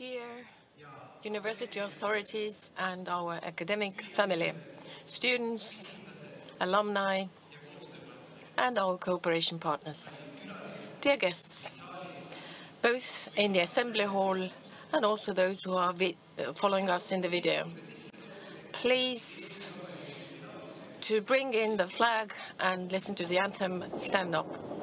Dear university authorities and our academic family, students, alumni, and our cooperation partners. Dear guests, both in the assembly hall and also those who are following us in the video, please to bring in the flag and listen to the anthem, stand up.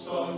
Must on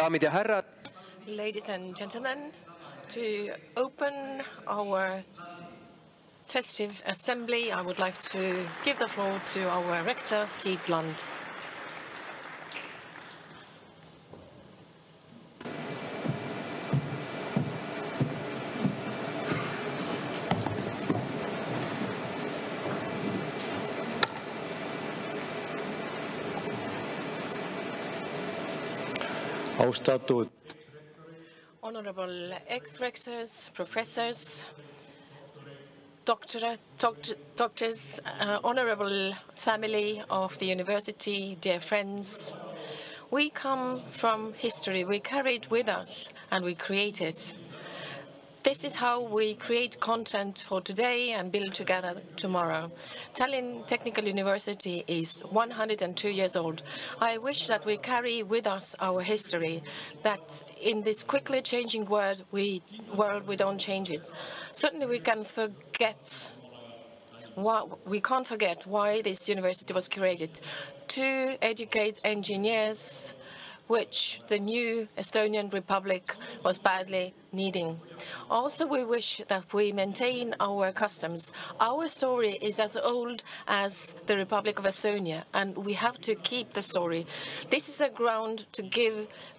daamid ja härrad. Ladies and gentlemen, to open our festive assembly, I would like to give the floor to our Rector, Tiit. Austatud honorable ex-rectors, professors, doctors, honorable family of the university, dear friends. We come from history. We carry it with us and we create it. This is how we create content for today and build together tomorrow. Tallinn Technical University is 102 years old. I wish that we carry with us our history, that in this quickly changing world we don't change it. Certainly we can't forget why this university was created, to educate engineers, which the new Estonian Republic was badly needing. Also, we wish that we maintain our customs. Our story is as old as the Republic of Estonia, and we have to keep the story. This is a ground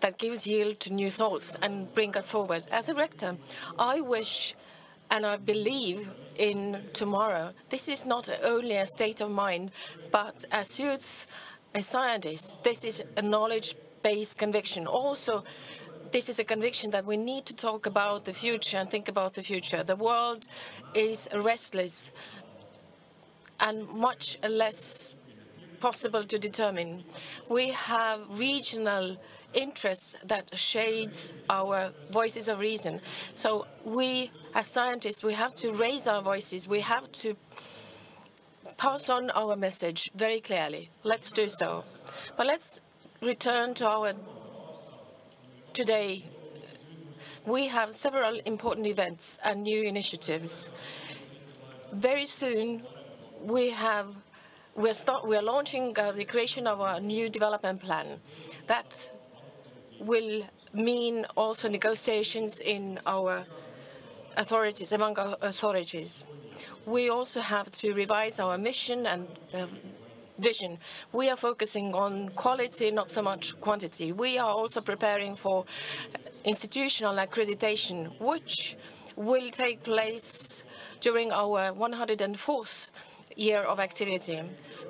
that gives yield to new thoughts and bring us forward. As a rector, I wish and I believe in tomorrow. This is not only a state of mind, but as suits a scientist, this is a knowledge-based conviction. Also, this is a conviction that we need to talk about the future and think about the future. The world is restless and much less possible to determine. We have regional interests that shades our voices of reason. So we, as scientists, we have to raise our voices. We have to pass on our message very clearly. Let's do so. But let's return to our today. We have several important events and new initiatives. Very soon, we are launching the creation of a new development plan. That will mean also negotiations in our authorities, among our authorities. We also have to revise our mission and vision. We are focusing on quality, not so much quantity. We are also preparing for institutional accreditation, which will take place during our 104th year of activity.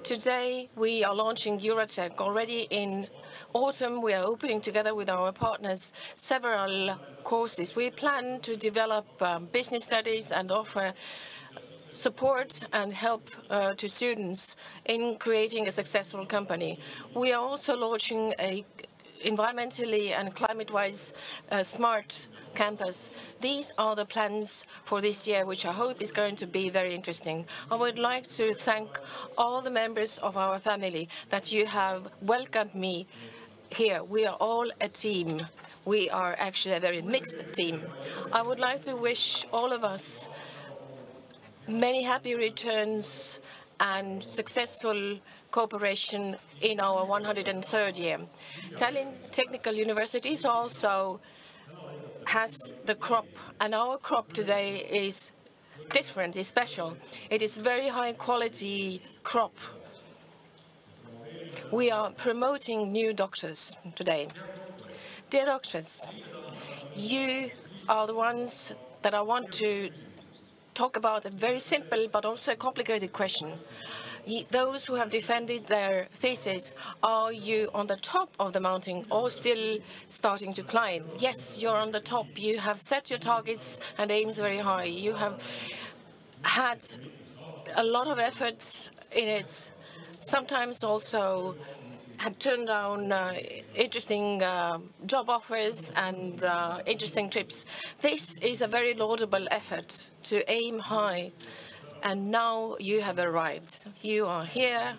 Today, we are launching EuroTech. Already in autumn, we are opening together with our partners several courses. We plan to develop business studies and offer support and help to students in creating a successful company. We are also launching a environmentally and climate-wise smart campus. These are the plans for this year, which I hope is going to be very interesting. I would like to thank all the members of our family that you have welcomed me here. We are all a team. We are actually a very mixed team. I would like to wish all of us many happy returns and successful cooperation in our 103rd year. Tallinn Technical University also has the crop, and our crop today is different, is special. It is very high quality crop. We are promoting new doctors today. Dear doctors, you are the ones that I want to talk about a very simple but also a complicated question. Those who have defended their thesis, are you on the top of the mountain or still starting to climb? Yes, you're on the top. You have set your targets and aims very high. You have had a lot of efforts in it. Sometimes also had turned down interesting job offers and interesting trips. This is a very laudable effort to aim high. And now you have arrived. You are here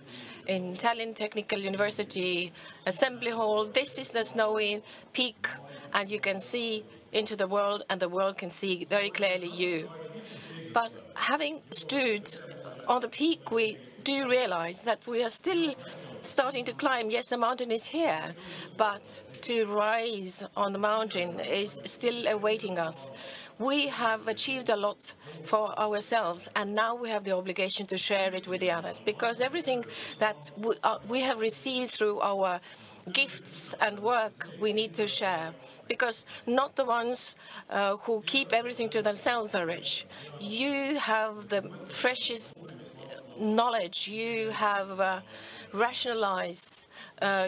in Tallinn Technical University Assembly Hall. This is the snowy peak, and you can see into the world, and the world can see very clearly you. But having stood on the peak, we do realize that we are still starting to climb. Yes, the mountain is here, but to rise on the mountain is still awaiting us. We have achieved a lot for ourselves, and now we have the obligation to share it with the others, because everything that we have received through our gifts and work we need to share, because not the ones who keep everything to themselves are rich. You have the freshest knowledge, you have rationalized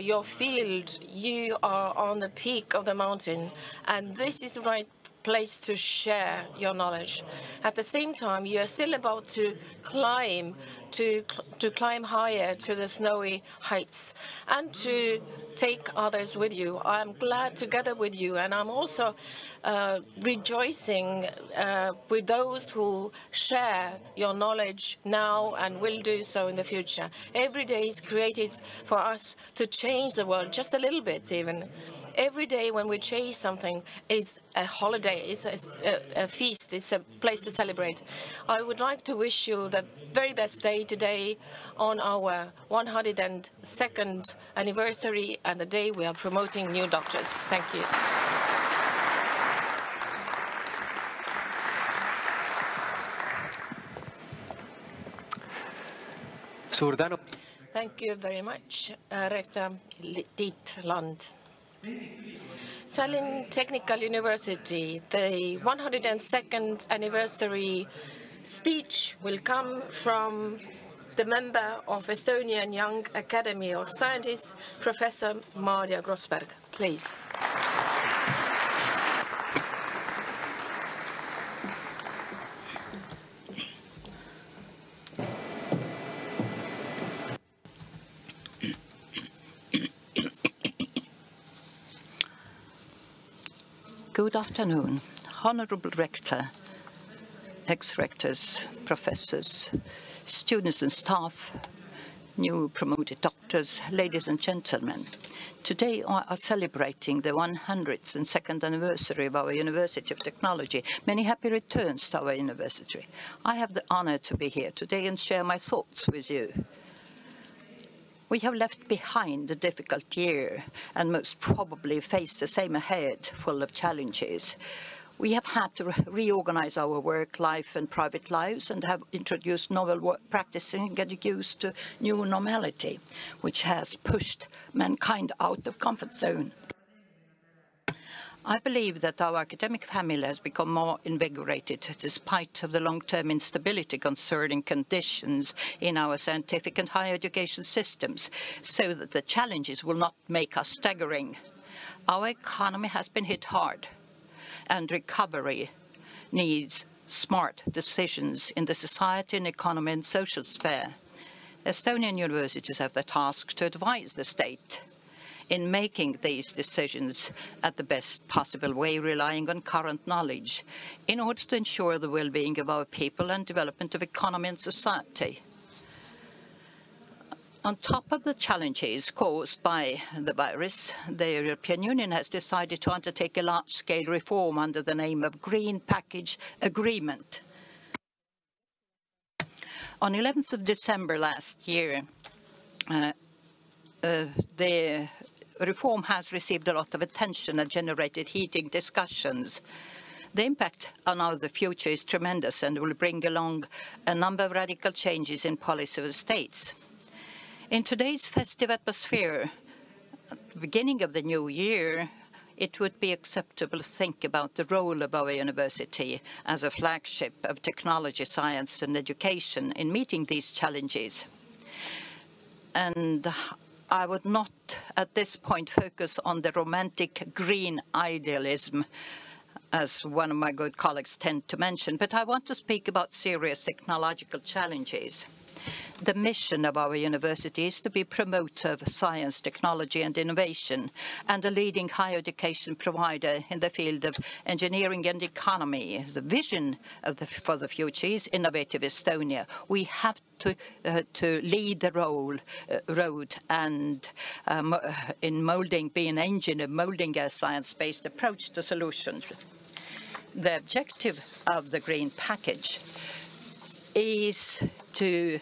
your field, you are on the peak of the mountain, and this is the right place to share your knowledge. At the same time, you are still about to climb, to climb higher to the snowy heights and to take others with you. I'm glad together with you, and I'm also rejoicing with those who share your knowledge now and will do so in the future. Every day is created for us to change the world, just a little bit even. Every day when we change something is a holiday, is a feast, it's a place to celebrate. I would like to wish you the very best day today on our 102nd anniversary and the day we are promoting new doctors. Thank you. Suur tänu. Thank you very much, Rector Tiit. Tallinn Technical University, the 102nd anniversary speech will come from the member of Estonian Young Academy of Scientists, Professor Maarja Grossberg. Please. Good afternoon, Honorable Rector, ex-rectors, professors, students and staff, new promoted doctors, ladies and gentlemen. Today we are celebrating the 102nd anniversary of our University of Technology. Many happy returns to our university. I have the honor to be here today and share my thoughts with you. We have left behind a difficult year and most probably face the same ahead, full of challenges. We have had to reorganize our work life and private lives and have introduced novel work practices and get used to new normality, which has pushed mankind out of comfort zone. I believe that our academic family has become more invigorated despite of the long-term instability concerning conditions in our scientific and higher education systems, so that the challenges will not make us staggering. Our economy has been hit hard, and recovery needs smart decisions in the society and economy and social sphere. Estonian universities have the task to advise the state in making these decisions at the best possible way, relying on current knowledge, in order to ensure the well-being of our people and development of economy and society. On top of the challenges caused by the virus, the European Union has decided to undertake a large-scale reform under the name of Green Package Agreement. On 11th of December last year, the reform has received a lot of attention and generated heated discussions. The impact on our future is tremendous and will bring along a number of radical changes in policy of the states. In today's festive atmosphere, at the beginning of the new year, it would be acceptable to think about the role of our university as a flagship of technology, science and education in meeting these challenges. And I would not at this point focus on the romantic green idealism, as one of my good colleagues tend to mention, but I want to speak about serious technological challenges. The mission of our university is to be a promoter of science, technology and innovation, and a leading higher education provider in the field of engineering and economy. The vision for the future is innovative Estonia. We have to lead the road and in molding, be an engine of molding a science-based approach to solutions. The objective of the Green Package is to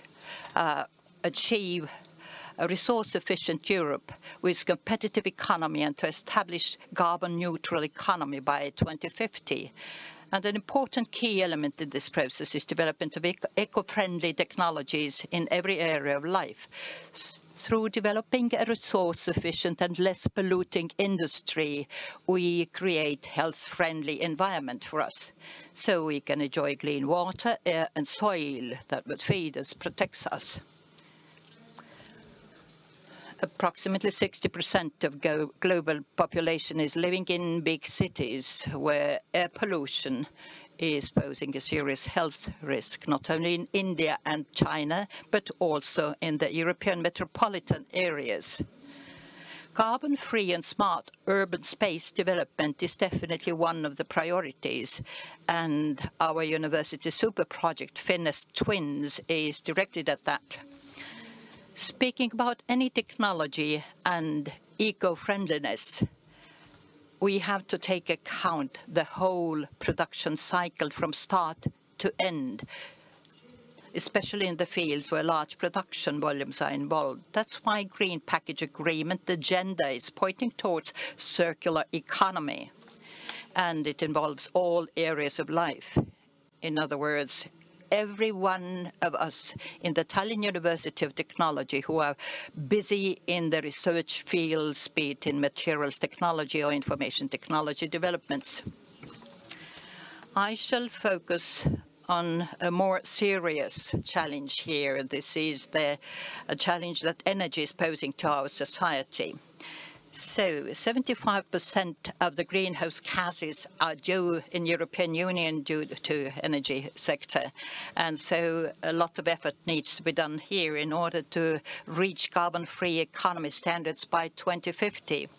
achieve a resource-efficient Europe with competitive economy and to establish carbon-neutral economy by 2050. And an important key element in this process is development of eco-friendly technologies in every area of life. Through developing a resource-efficient and less polluting industry, we create health-friendly environment for us, so we can enjoy clean water, air and soil that would feed us, protects us. Approximately 60% of global population is living in big cities where air pollution is posing a serious health risk, not only in India and China, but also in the European metropolitan areas. Carbon-free and smart urban space development is definitely one of the priorities, and our university super project, Finnish Twins, is directed at that. Speaking about any technology and eco-friendliness, we have to take account the whole production cycle from start to end, especially in the fields where large production volumes are involved. That's why Green Package Agreement agenda is pointing towards circular economy, and it involves all areas of life. In other words, every one of us in the Tallinn University of Technology who are busy in the research fields, be it in materials technology or information technology developments. I shall focus on a more serious challenge here. This is a challenge that energy is posing to our society. So 75% of the greenhouse gases are due in European Union due to energy sector. And so a lot of effort needs to be done here in order to reach carbon-free economy standards by 2050.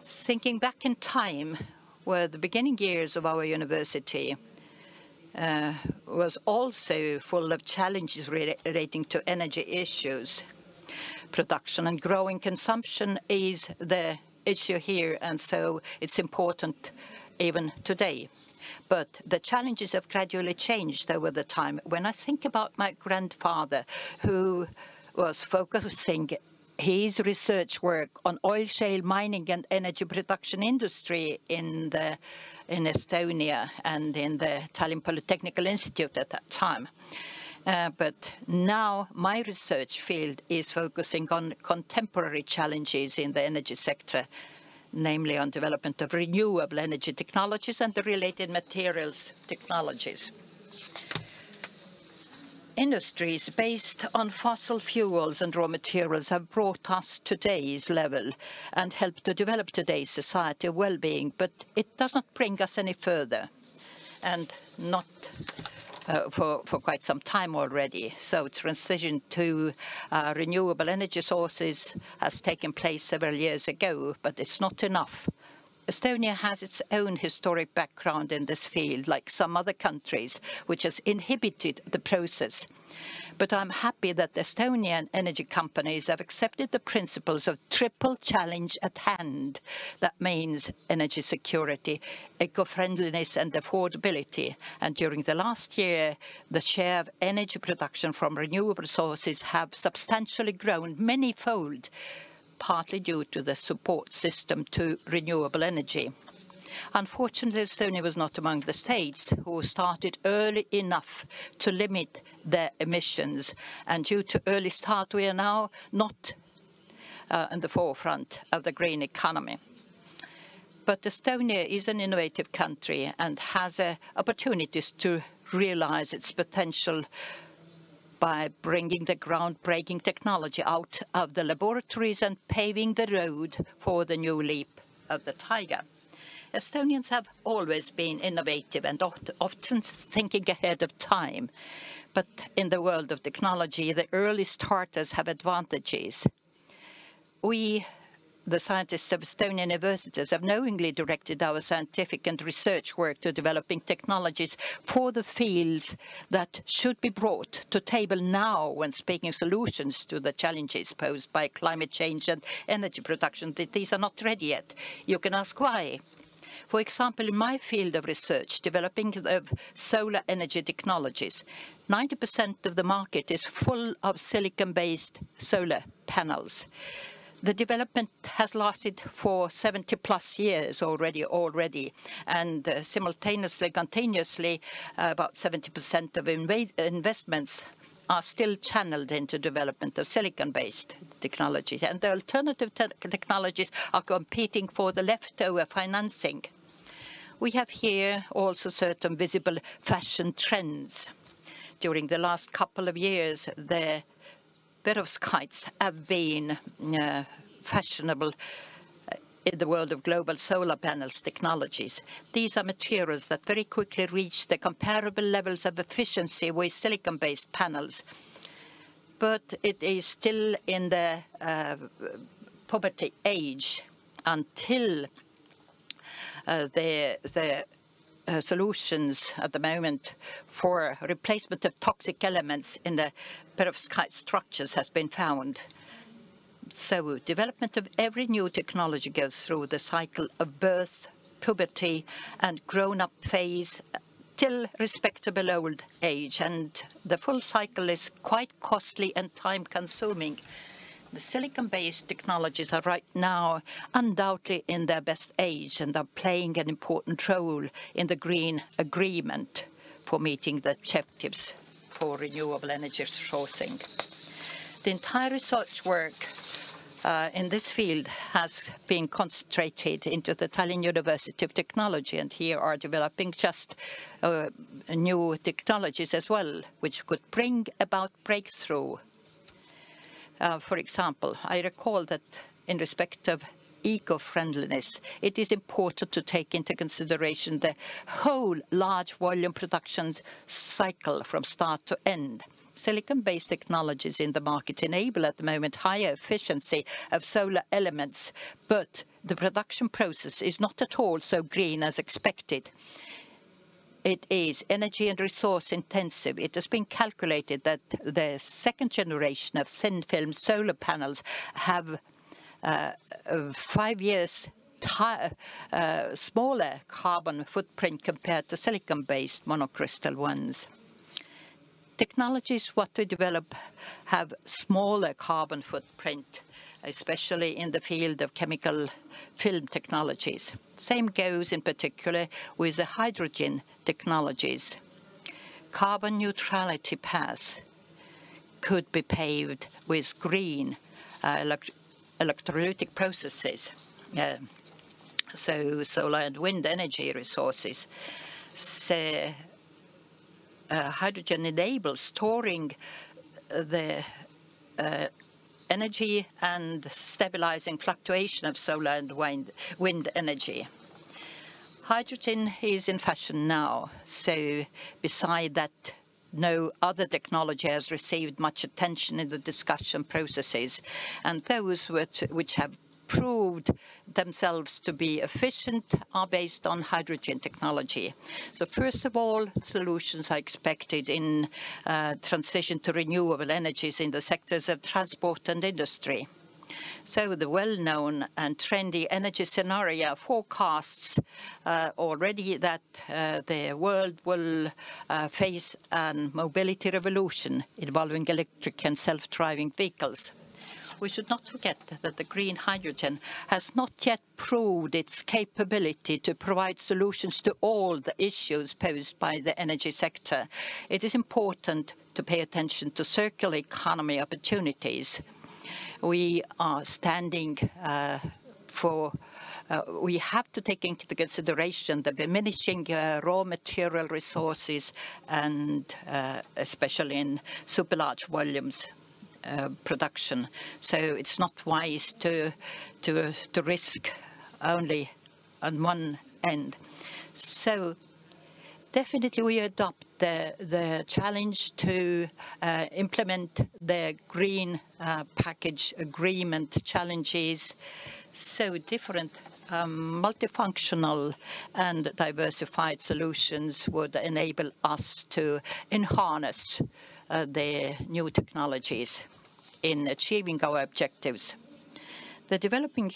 Thinking back in time, where the beginning years of our university was also full of challenges relating to energy issues. Production and growing consumption is the issue here, and so it's important even today. But the challenges have gradually changed over the time. When I think about my grandfather, who was focusing his research work on oil shale mining and energy production industry in Estonia and in the Tallinn Polytechnical Institute at that time. But now my research field is focusing on contemporary challenges in the energy sector, namely on development of renewable energy technologies and the related materials technologies. Industries based on fossil fuels and raw materials have brought us to today's level and helped to develop today's society well-being, but it doesn't bring us any further, and not for quite some time already. So transition to renewable energy sources has taken place several years ago, but it's not enough. Estonia has its own historic background in this field, like some other countries, which has inhibited the process. But I'm happy that the Estonian energy companies have accepted the principles of triple challenge at hand. That means energy security, eco-friendliness and affordability. And during the last year, the share of energy production from renewable sources have substantially grown many-fold, partly due to the support system to renewable energy. Unfortunately, Estonia was not among the states who started early enough to limit their emissions, and due to early start, we are now not in the forefront of the green economy. But Estonia is an innovative country and has opportunities to realize its potential by bringing the groundbreaking technology out of the laboratories and paving the road for the new leap of the tiger. Estonians have always been innovative and often thinking ahead of time. But in the world of technology, the early starters have advantages. We, the scientists of Estonian universities, have knowingly directed our scientific and research work to developing technologies for the fields that should be brought to table now when speaking solutions to the challenges posed by climate change and energy production. These are not ready yet. You can ask why. For example, in my field of research, developing of solar energy technologies, 90% of the market is full of silicon-based solar panels. The development has lasted for 70+ years already, and simultaneously, continuously, about 70% of investments are still channeled into development of silicon-based technologies, and the alternative technologies are competing for the leftover financing. We have here also certain visible fashion trends. During the last couple of years, the perovskites have been fashionable in the world of global solar panels technologies. These are materials that very quickly reach the comparable levels of efficiency with silicon-based panels, but it is still in the poverty age until the solutions at the moment for replacement of toxic elements in the perovskite structures has been found. So development of every new technology goes through the cycle of birth, puberty, and grown-up phase till respectable old age, and the full cycle is quite costly and time-consuming. The silicon-based technologies are right now undoubtedly in their best age and are playing an important role in the green agreement for meeting the objectives for renewable energy sourcing. The entire research work in this field has been concentrated into the Tallinn University of Technology, and here are developing just new technologies as well, which could bring about breakthrough. For example, I recall that in respect of eco-friendliness, it is important to take into consideration the whole large volume production cycle from start to end. Silicon-based technologies in the market enable at the moment higher efficiency of solar elements, but the production process is not at all so green as expected. It is energy and resource intensive. It has been calculated that the second generation of thin film solar panels have 5 years smaller carbon footprint compared to silicon-based monocrystal ones. Technologies what we develop have smaller carbon footprint, especially in the field of chemical film technologies. Same goes in particular with the hydrogen technologies. Carbon neutrality paths could be paved with green electrolytic processes, so solar and wind energy resources. So, hydrogen enables storing the energy and stabilizing fluctuation of solar and wind energy. Hydrogen is in fashion now, so beside that, no other technology has received much attention in the discussion processes, and those which have proved themselves to be efficient are based on hydrogen technology. So first of all, solutions are expected in transition to renewable energies in the sectors of transport and industry. So the well-known and trendy energy scenario forecasts already that the world will face a mobility revolution involving electric and self-driving vehicles. We should not forget that the green hydrogen has not yet proved its capability to provide solutions to all the issues posed by the energy sector. It is important to pay attention to circular economy opportunities. We are standing we have to take into consideration the diminishing raw material resources, and especially in super large volumes production. So it's not wise to risk only on one end. So definitely we adopt the challenge to implement the green package agreement challenges. So different multifunctional and diversified solutions would enable us to harness the new technologies in achieving our objectives. The developing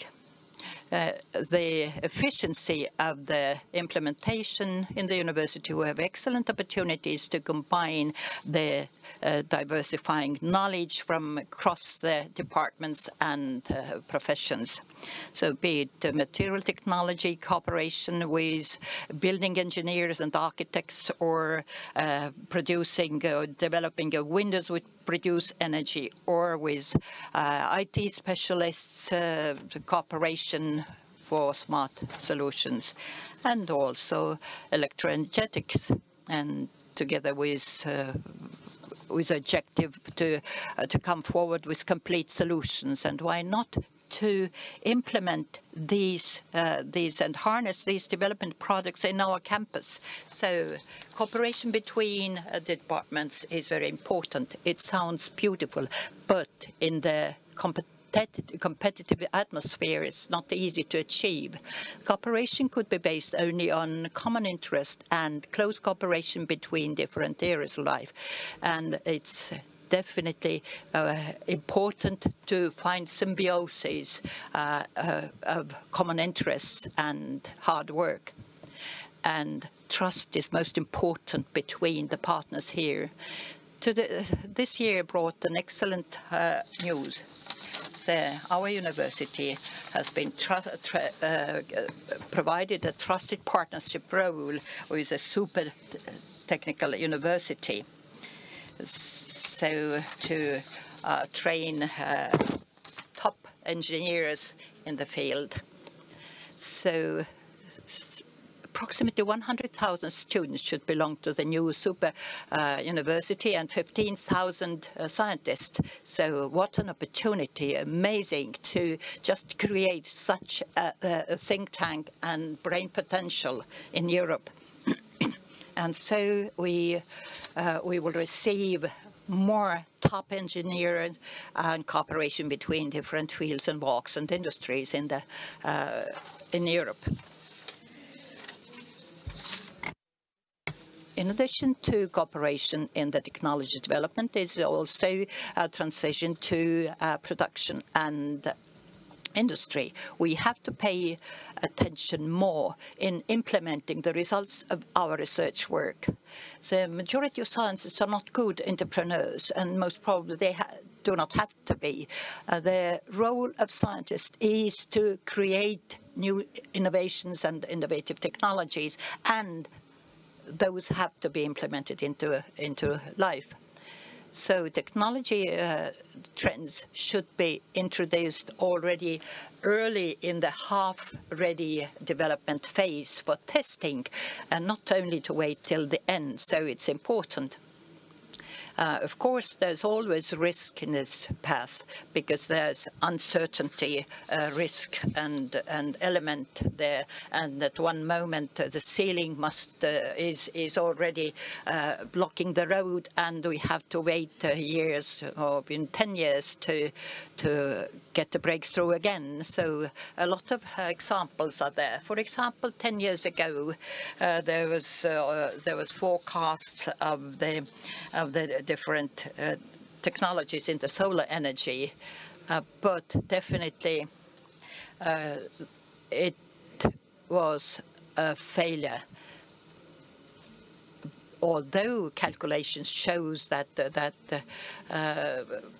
the efficiency of the implementation in the university. We have excellent opportunities to combine the diversifying knowledge from across the departments and professions. So be it material technology cooperation with building engineers and architects, or producing or developing windows which produce energy, or with IT specialists, cooperation for smart solutions, and also electroenergetics, and together with objective to come forward with complete solutions. And why not to implement these and harness these development products in our campus? So cooperation between the departments is very important. It sounds beautiful, but in the competitive atmosphere, it's not easy to achieve. Cooperation could be based only on common interest and close cooperation between different areas of life. And it's definitely important to find symbiosis of common interests and hard work. And trust is most important between the partners here. This year brought an excellent news. Our university has been provided a trusted partnership role with a super technical university. So to train top engineers in the field. So approximately 100,000 students should belong to the new super university, and 15,000 scientists. So what an opportunity, amazing to just create such a think tank and brain potential in Europe. And so we will receive more top engineers and cooperation between different fields and walks and industries in Europe. In addition to cooperation in the technology development, is also a transition to production and industry. We have to pay attention more in implementing the results of our research work. The majority of scientists are not good entrepreneurs, and most probably they do not have to be. The role of scientists is to create new innovations and innovative technologies, and those have to be implemented into life. So technology trends should be introduced already early in the half-ready development phase for testing, and not only to wait till the end. So it's important. Of course, there's always risk in this path, because there's uncertainty, risk and element there. And at one moment, the ceiling is already blocking the road, and we have to wait years, or in 10 years, to get the breakthrough again. So a lot of examples are there. For example, 10 years ago, there was forecasts of the different technologies in the solar energy, but definitely it was a failure. Although calculations shows that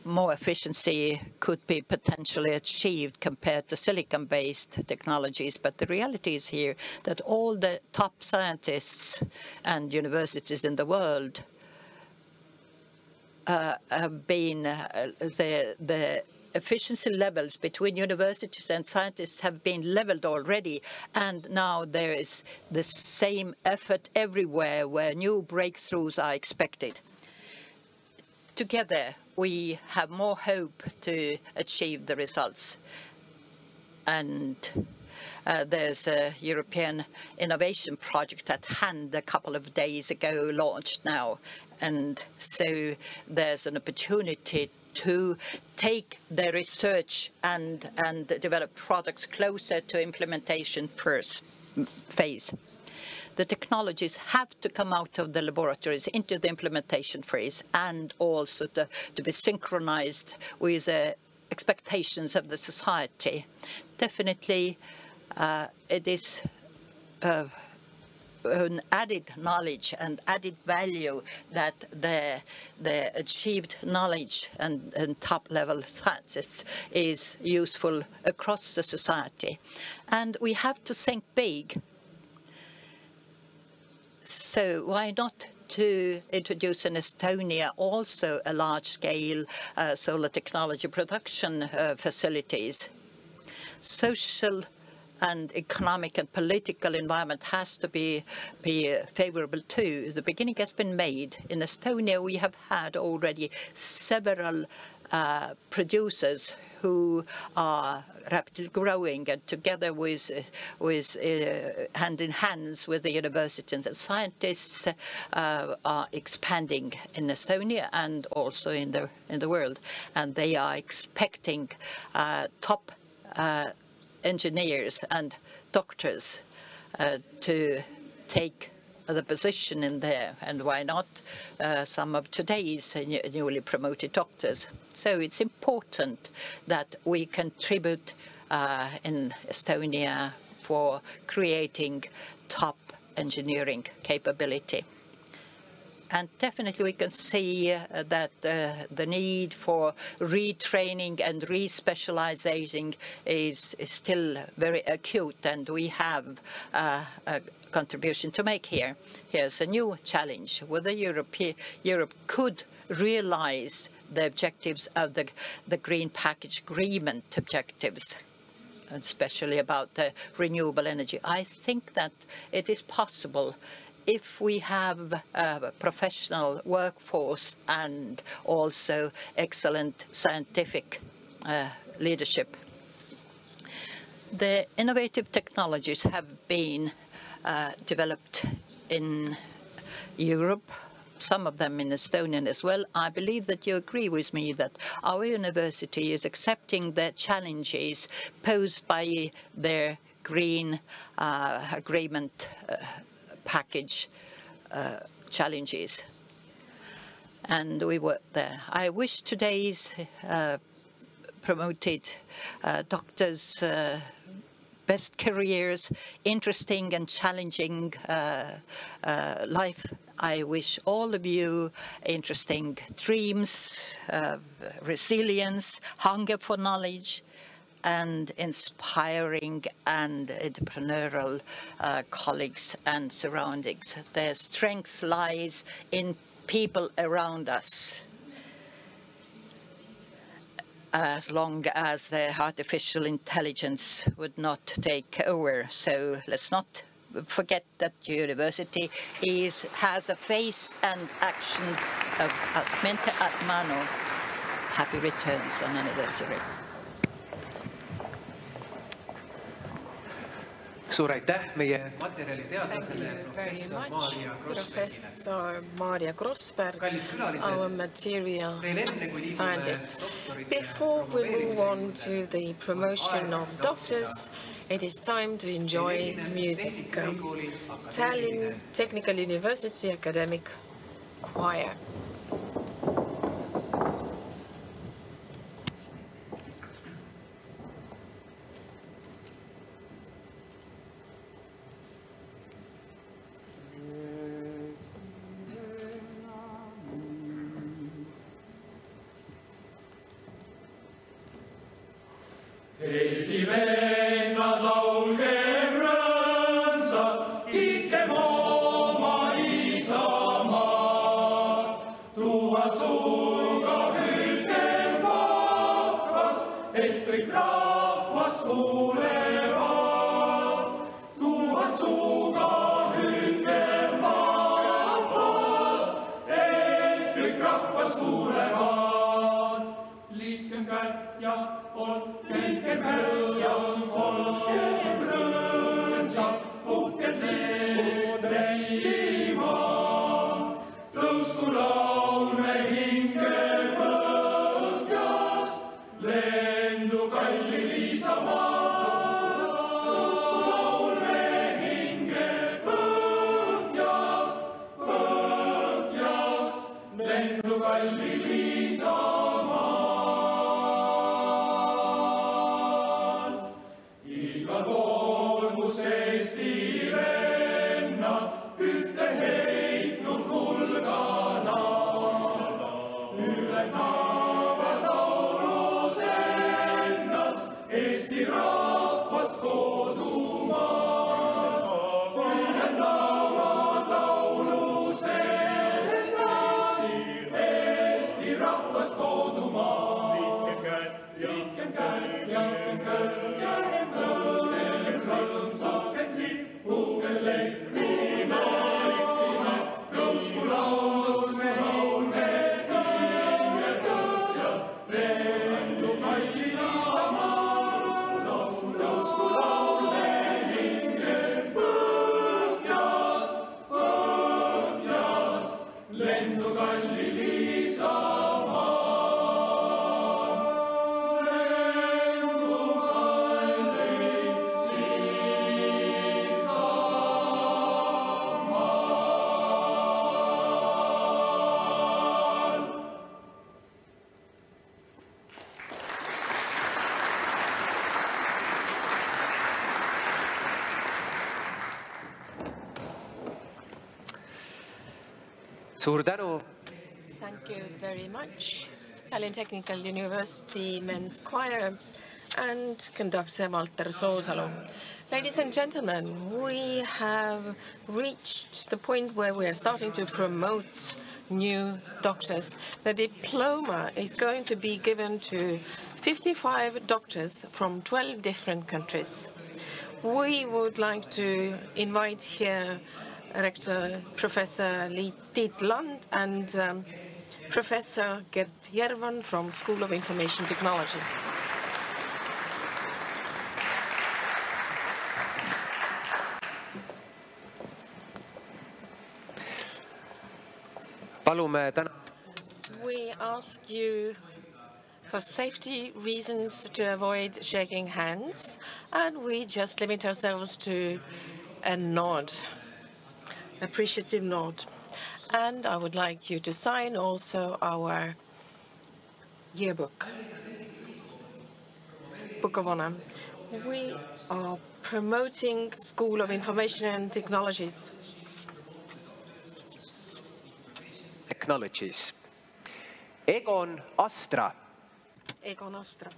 more efficiency could be potentially achieved compared to silicon-based technologies, but the reality is here that all the top scientists and universities in the world have been the efficiency levels between universities and scientists have been leveled already, and now there is the same effort everywhere where new breakthroughs are expected. Together, we have more hope to achieve the results. And there's a European innovation project at hand a couple of days ago, launched now. And so there's an opportunity to take the research and develop products closer to implementation phase. The technologies have to come out of the laboratories into the implementation phase, and also to be synchronized with the expectations of the society. Definitely, It is an added knowledge and added value that the achieved knowledge and top-level scientists is useful across the society. And we have to think big. So why not to introduce in Estonia also a large-scale solar technology production facilities? Social and economic and political environment has to be favorable too. The beginning has been made. In Estonia, we have had already several producers who are rapidly growing, and together with hand in hands with the university and the scientists are expanding in Estonia and also in the world. And they are expecting top engineers and doctors to take the position in there, and why not some of today's newly promoted doctors. So it's important that we contribute in Estonia for creating top engineering capability. And definitely we can see that the need for retraining and re-specializing is still very acute, and we have a contribution to make here. Here's a new challenge. Whether Europe could realize the objectives of the Green Package Agreement objectives, especially about the renewable energy. I think that it is possible if we have a professional workforce and also excellent scientific leadership. The innovative technologies have been developed in Europe, some of them in Estonian as well. I believe that you agree with me that our university is accepting the challenges posed by their Green Agreement package challenges, and we work there. I wish today's promoted doctors best careers, interesting and challenging life. I wish all of you interesting dreams, resilience, hunger for knowledge, and inspiring and entrepreneurial colleagues and surroundings. Their strength lies in people around us, as long as the artificial intelligence would not take over. So let's not forget that university has a face and action of us. Mente at Manu. Happy returns on anniversary. Suur aitäh meie materjaliteadlasele Professor Maarja Grossberg, our material scientist. Before we move on to the promotion of doctors, it is time to enjoy music. Tallinn Technical University Academic Choir. Eesti vennad, laulgem rõõmsast, kiitkem oma isamaad. Tuhat suuga hüüdkem vahvas, et kõik rahvas kuulevad. Tuhat suuga hüüdkem vahvas, et kõik rahvas kuulevad. Liitkem kätt ja leidkem kätt ja Suur tänu. Thank you very much, Tallinn Technical University Men's Choir and conductor Walter Soosalu. Ladies and gentlemen, we have reached the point where we are starting to promote new doctors. The diploma is going to be given to 55 doctors from 12 different countries. We would like to invite here Rector Professor Tiit and Professor Gert Järvan from School of Information Technology. We ask you, for safety reasons, to avoid shaking hands, and we just limit ourselves to a nod, appreciative nod. And I would like you to sign also our yearbook, Book of Honor. We are promoting School of Information and Technologies. Egon Astra. Egon Astra.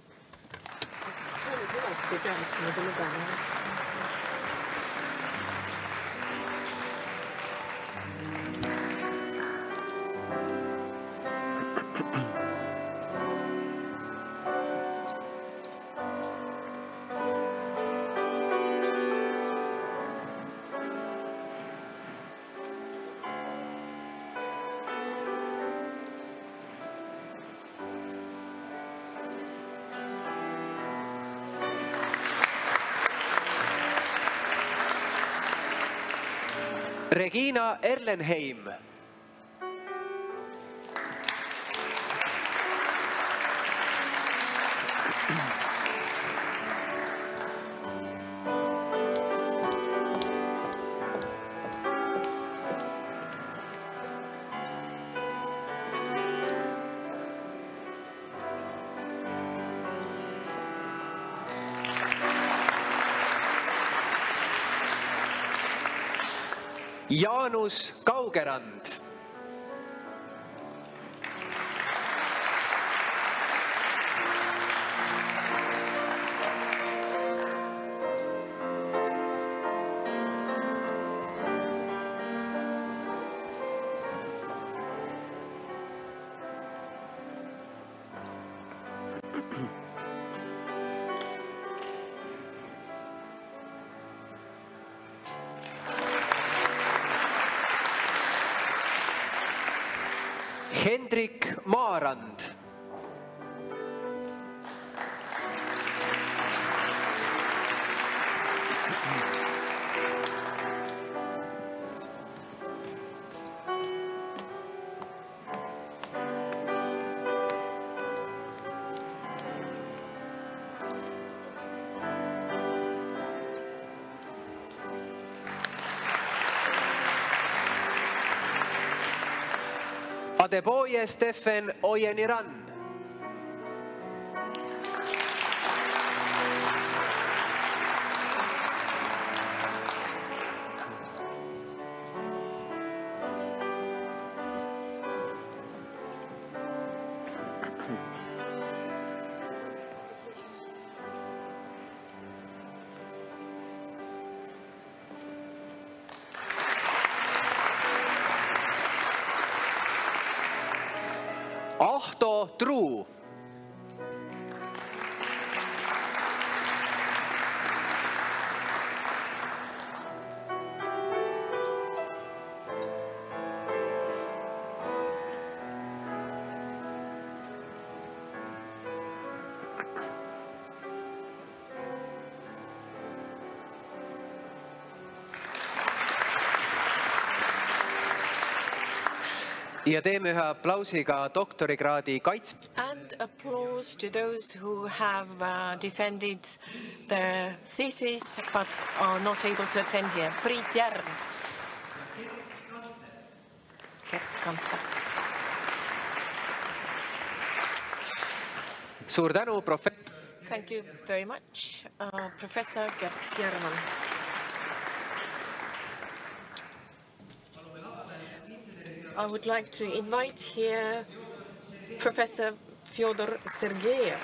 Regina Erlenheim. Jaanus Kaugerand. Hendrik Maarand. Adeboye Stephen Oyeniran. Ahto Truu. Ja teeme ühe aplausiga doktorikraadi kaits-. And applause to those who have defended their thesis but are not able to attend here. Priit Järv. Gert Kanter. Suur tänu, professor. Thank you very much, Professor Gert Järvan. I would like to invite here Professor Fyodor Sergeyev,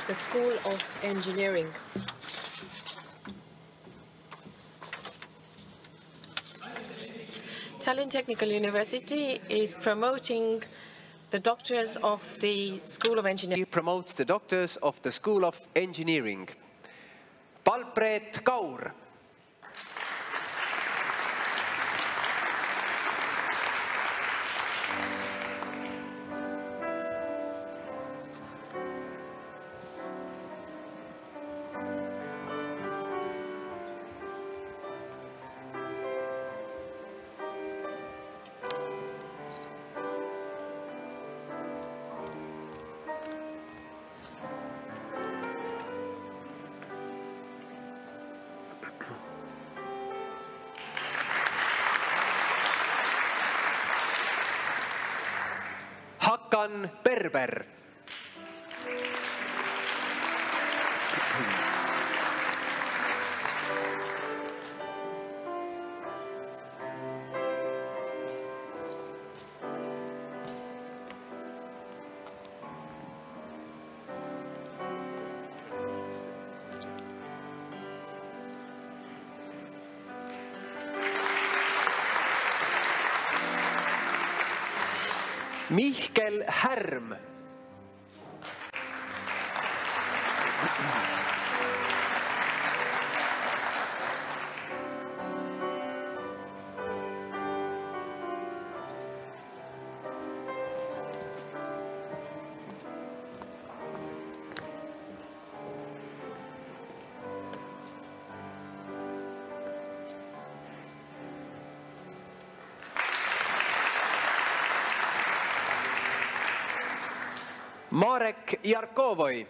the School of Engineering. Tallinn Technical University is promoting the doctors of the School of Engineering. He promotes the doctors of the School of Engineering. Palpreet Kaur. Berber. Mihkel Härm. Marek Jarkovoi.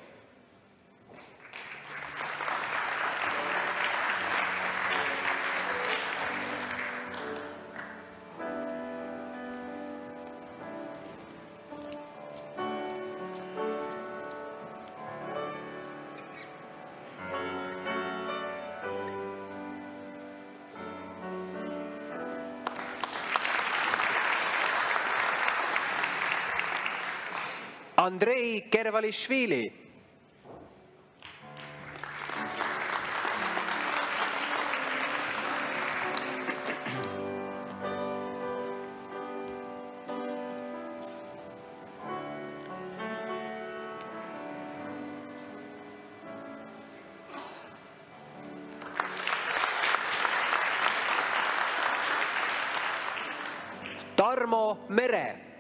Andrei Kervalishvili. Tarmo Mere.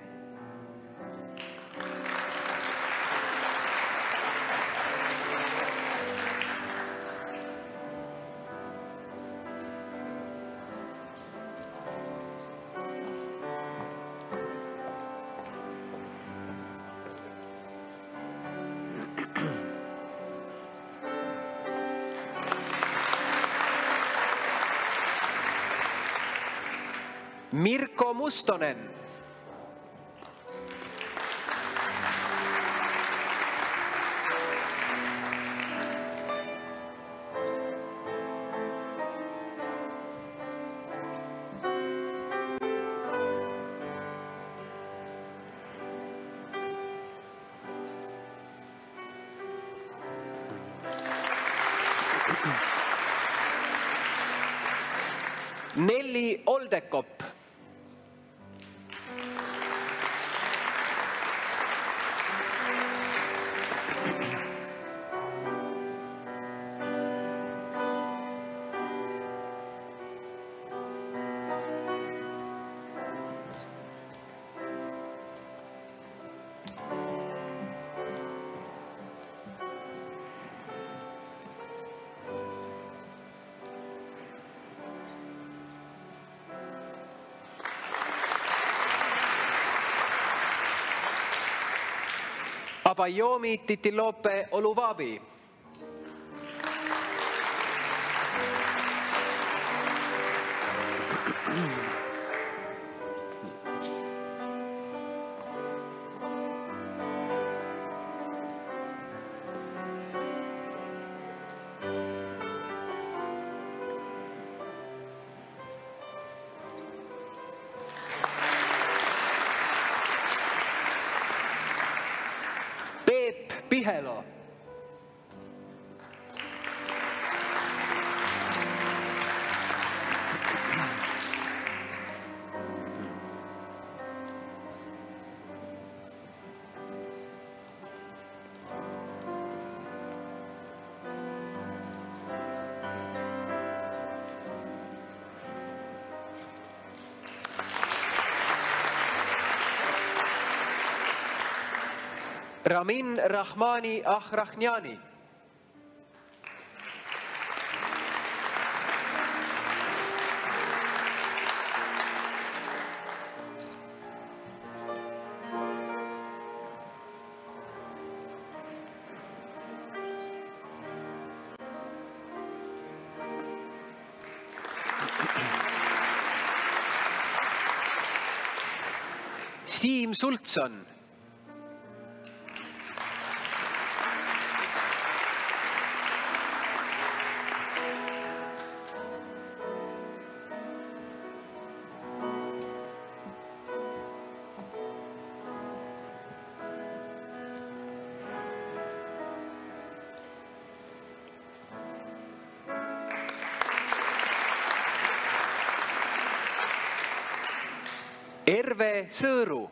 Mirko Mustonen. Nelli Oldekop. Abayomi Titilope Oluvabi. Mihhailo. Ramin Rahmani Ahrahniani. Siim Sultson. Erve Sõõru.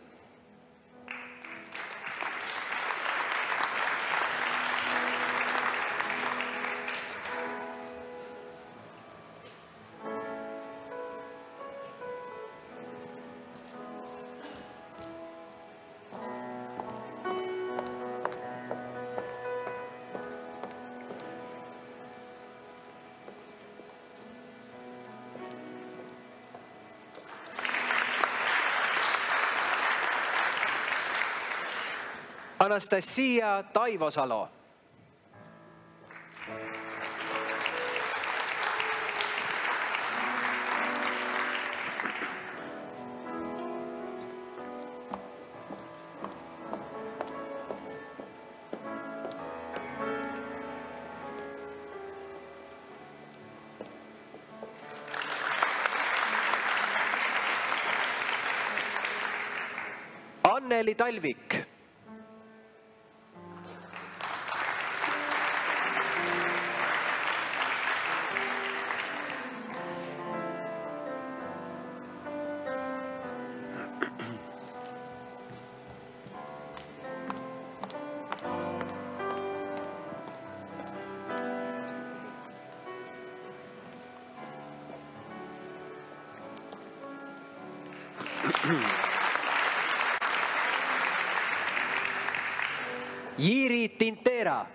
Anastasia Taivosalo. Anneli Talvik. Jiiri Tintera.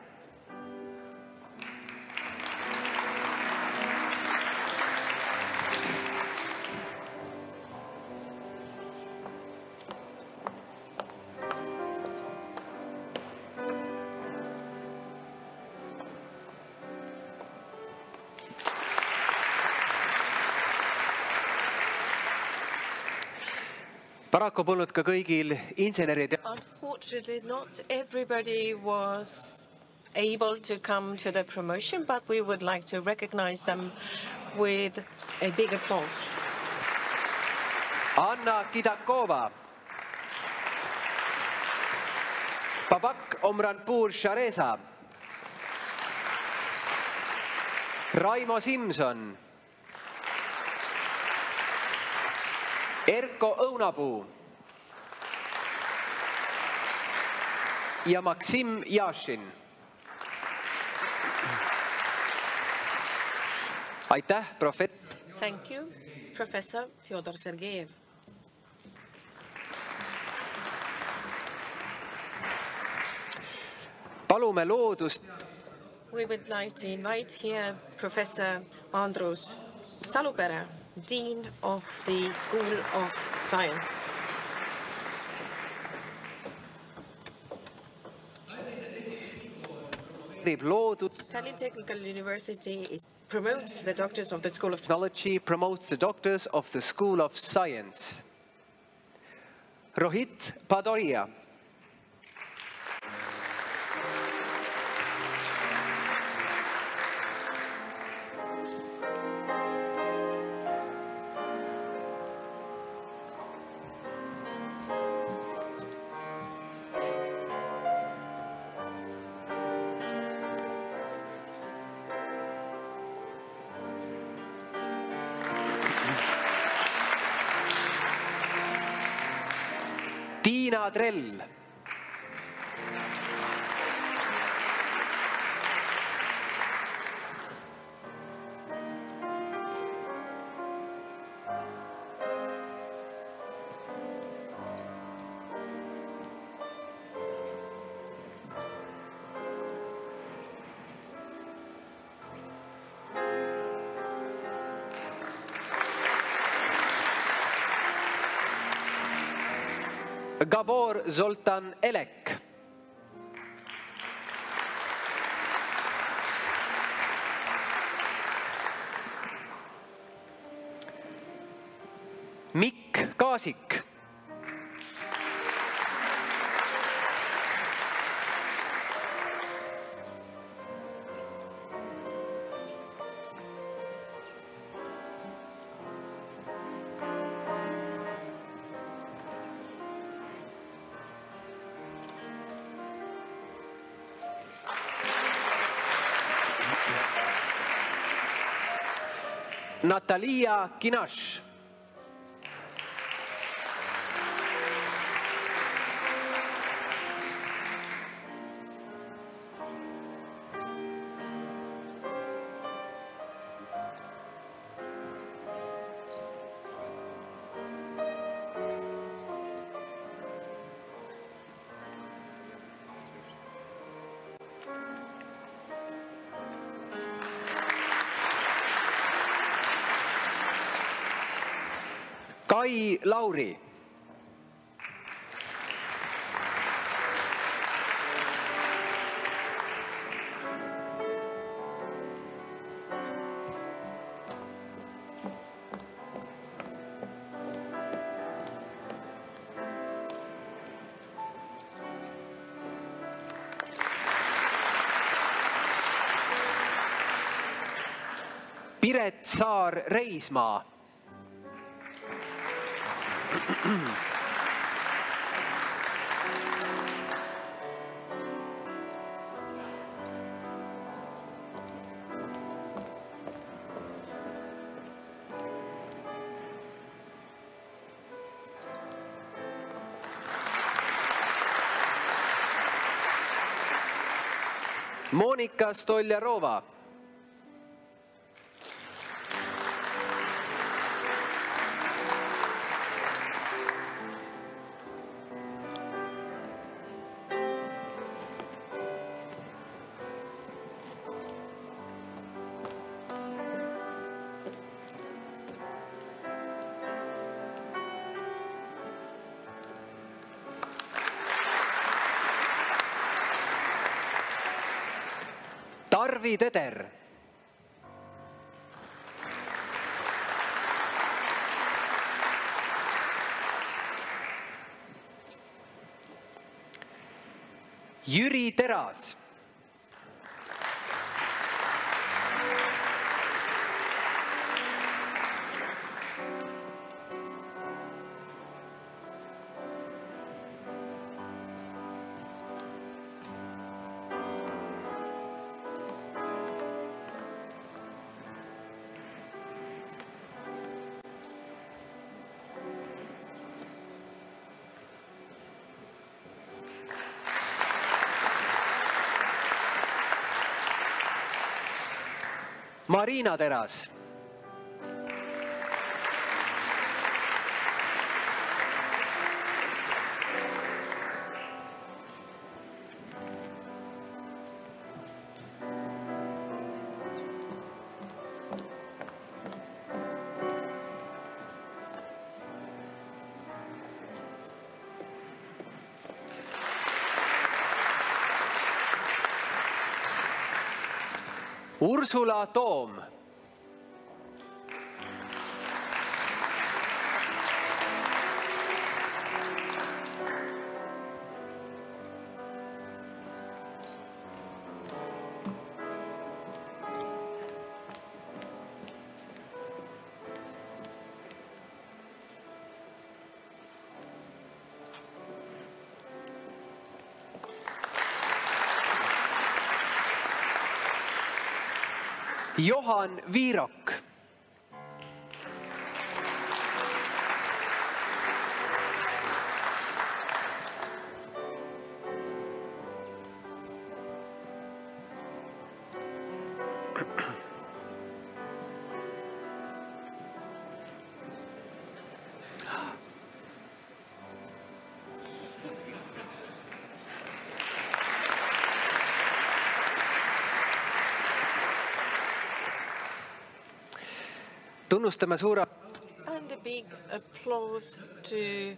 Paraku polnud ka kõigil insenerid. Unfortunately, not everybody was able to come to the promotion, but we would like to recognize them with a big applause. Anna Kidakova. Babak Omranpur Shareza. Raimo Simson. Erko Õunapuu ja Maksim Jašin. Aitäh, professor. Thank you, Professor Fyodor Sergeyev. Palume loodust. We would like to invite here Professor Andrus Salupere, Dean of the School of Science. Tallinn Technical University promotes the doctors of the School of Technology, promotes the doctors of the School of Science. Rohit Padoria. Tiina Trell. Gabor Zoltan Elek. Mikk Kaasik. Natalia Kinash. Kai Lauri. Piret Saar-Reismaa. Monika Stoljarova. Tarvi Teder. Jüri Teras. Marina Teras. Ursula Toom. Johan Viirok. Tunnustame suure And a big applause to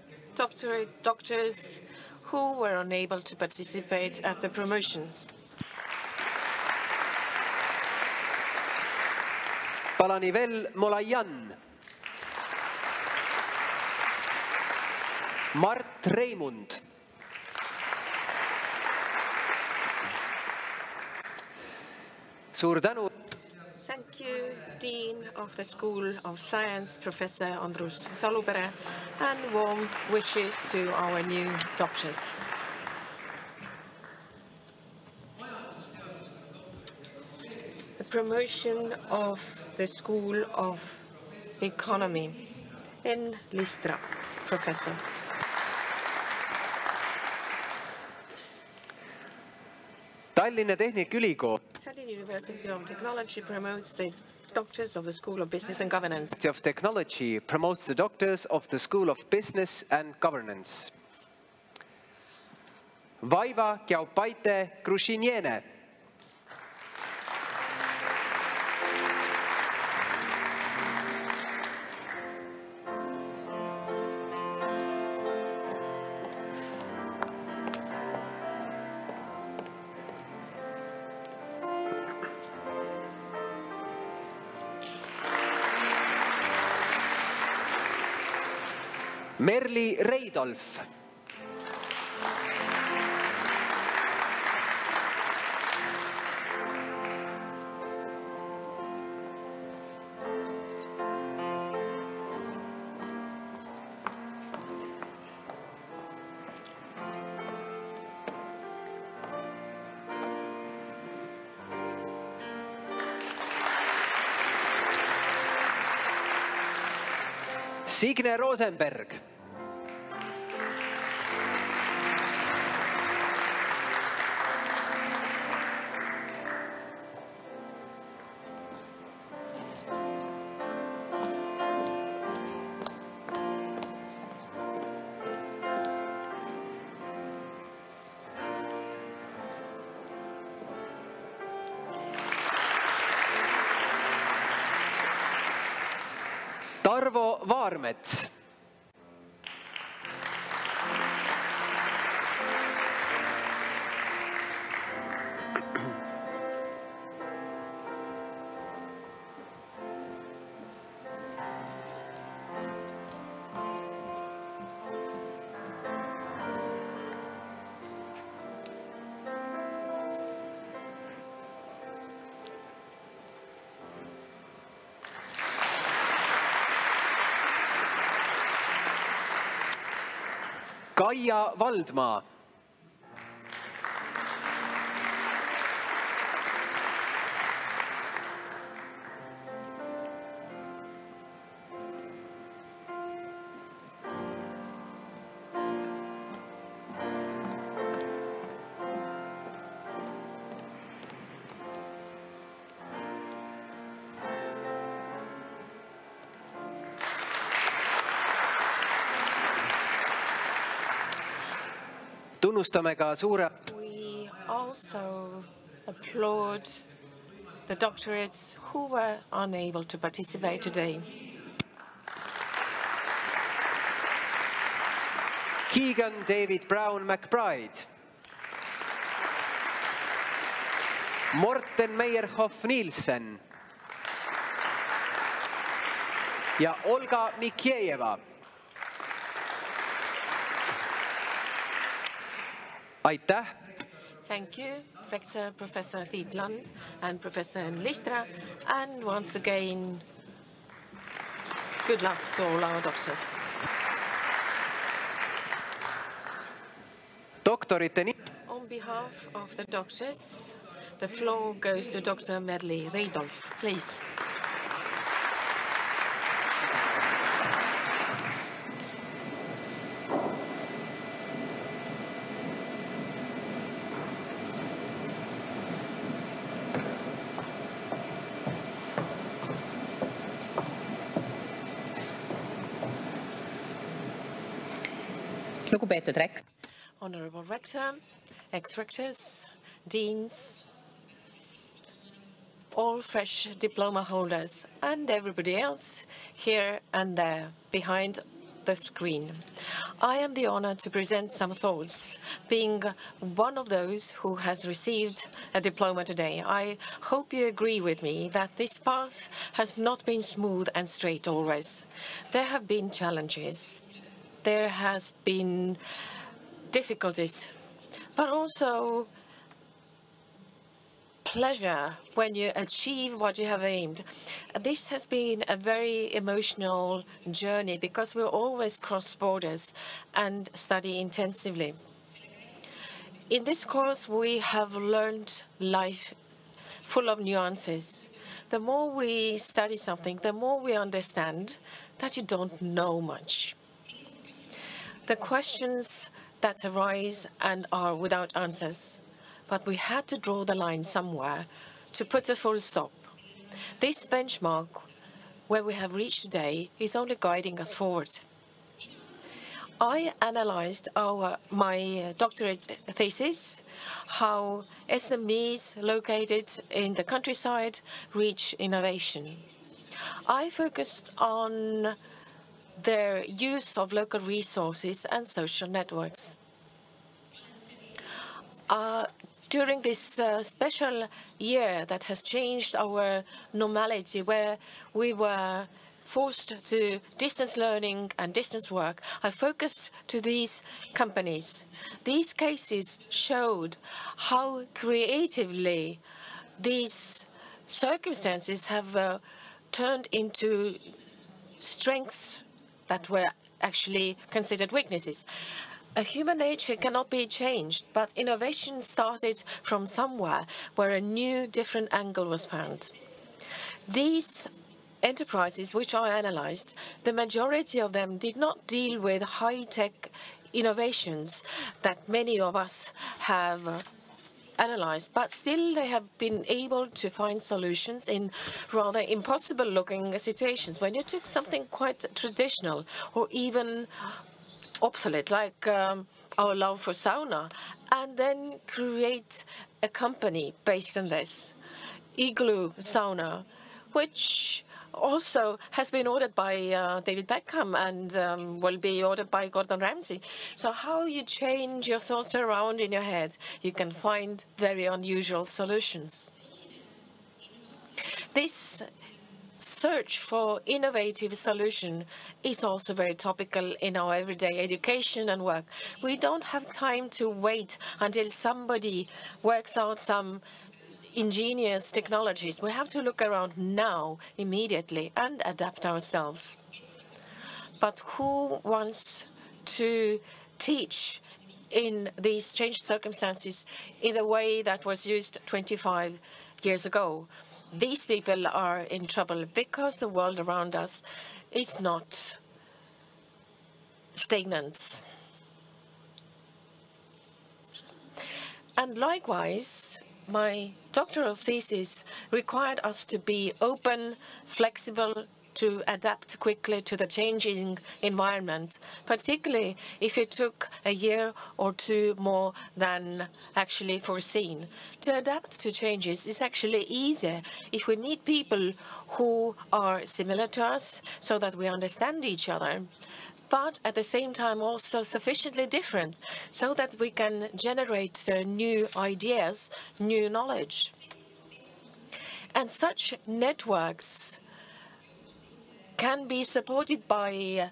doctors who were unable to participate at the promotion. Palanivel Molajan, Mart Reimund, suur tänu. Thank you, Dean of the School of Science, Professor Andrus Salupere, and warm wishes to our new doctors. The promotion of the School of Economy in Listra, Professor. Tallinna Tehnikaülikool Tallinn University of Technology promotes the doctors of the School of Business and Governance. of Technology promotes the doctors of the School of Business and Governance. Vaiva Kiaupaite Krušiniene, Merli Reidolf, Signe Rosenberg, Tarvo Vaarmets, Kaia Valdmaa, tunnustame ka suure We also applaud the doctorates who were unable to participate today. Keegan David Brown McBride, Morten Meyerhoff Nielsen ja Olga Mikjejeva. Aitäh! Thank you, Rector Professor Tiit and Professor Listra, and once again, good luck to all our doctors. Doktorite On behalf of the doctors, the floor goes to Dr. Merli Reidolf, please. Lugupeetud Rector. all fresh diploma holders, and everybody else here and there behind the screen. I am the honor to present some thoughts, being one of those who has received a diploma today. I hope you agree with me that this path has not been smooth and straight always. There have been challenges. There has been difficulties, but also pleasure when you achieve what you have aimed. This has been a very emotional journey because we always cross borders and study intensively. In this course, we have learned life full of nuances. The more we study something, the more we understand that you don't know much. The questions that arise and are without answers. But we had to draw the line somewhere to put a full stop. This benchmark, where we have reached today, is only guiding us forward. I analyzed my doctorate thesis, how SMEs located in the countryside reach innovation. I focused on their use of local resources and social networks. During this special year that has changed our normality, where we were forced to distance learning and distance work, I focused to these companies. These cases showed how creatively these circumstances have turned into strengths that were actually considered weaknesses. A human nature cannot be changed, but innovation started from somewhere where a new, different angle was found. These enterprises, which I analyzed, the majority of them did not deal with high-tech innovations that many of us have analyzed, but still they have been able to find solutions in rather impossible-looking situations. When you took something quite traditional or even obsolete, like our love for sauna, and then create a company based on this, Igloo Sauna, which also has been ordered by David Beckham and will be ordered by Gordon Ramsay. So how you change your thoughts around in your head, you can find very unusual solutions. This search for innovative solution is also very topical in our everyday education and work. We don't have time to wait until somebody works out some ingenious technologies. We have to look around now, immediately, and adapt ourselves. But who wants to teach in these changed circumstances in the way that was used 25 years ago? These people are in trouble because the world around us is not stagnant. And likewise, my doctoral thesis required us to be open, flexible, to adapt quickly to the changing environment, particularly if it took a year or two more than actually foreseen. To adapt to changes is actually easier if we need people who are similar to us so that we understand each other, but at the same time also sufficiently different so that we can generate new ideas, new knowledge. And such networks can be supported by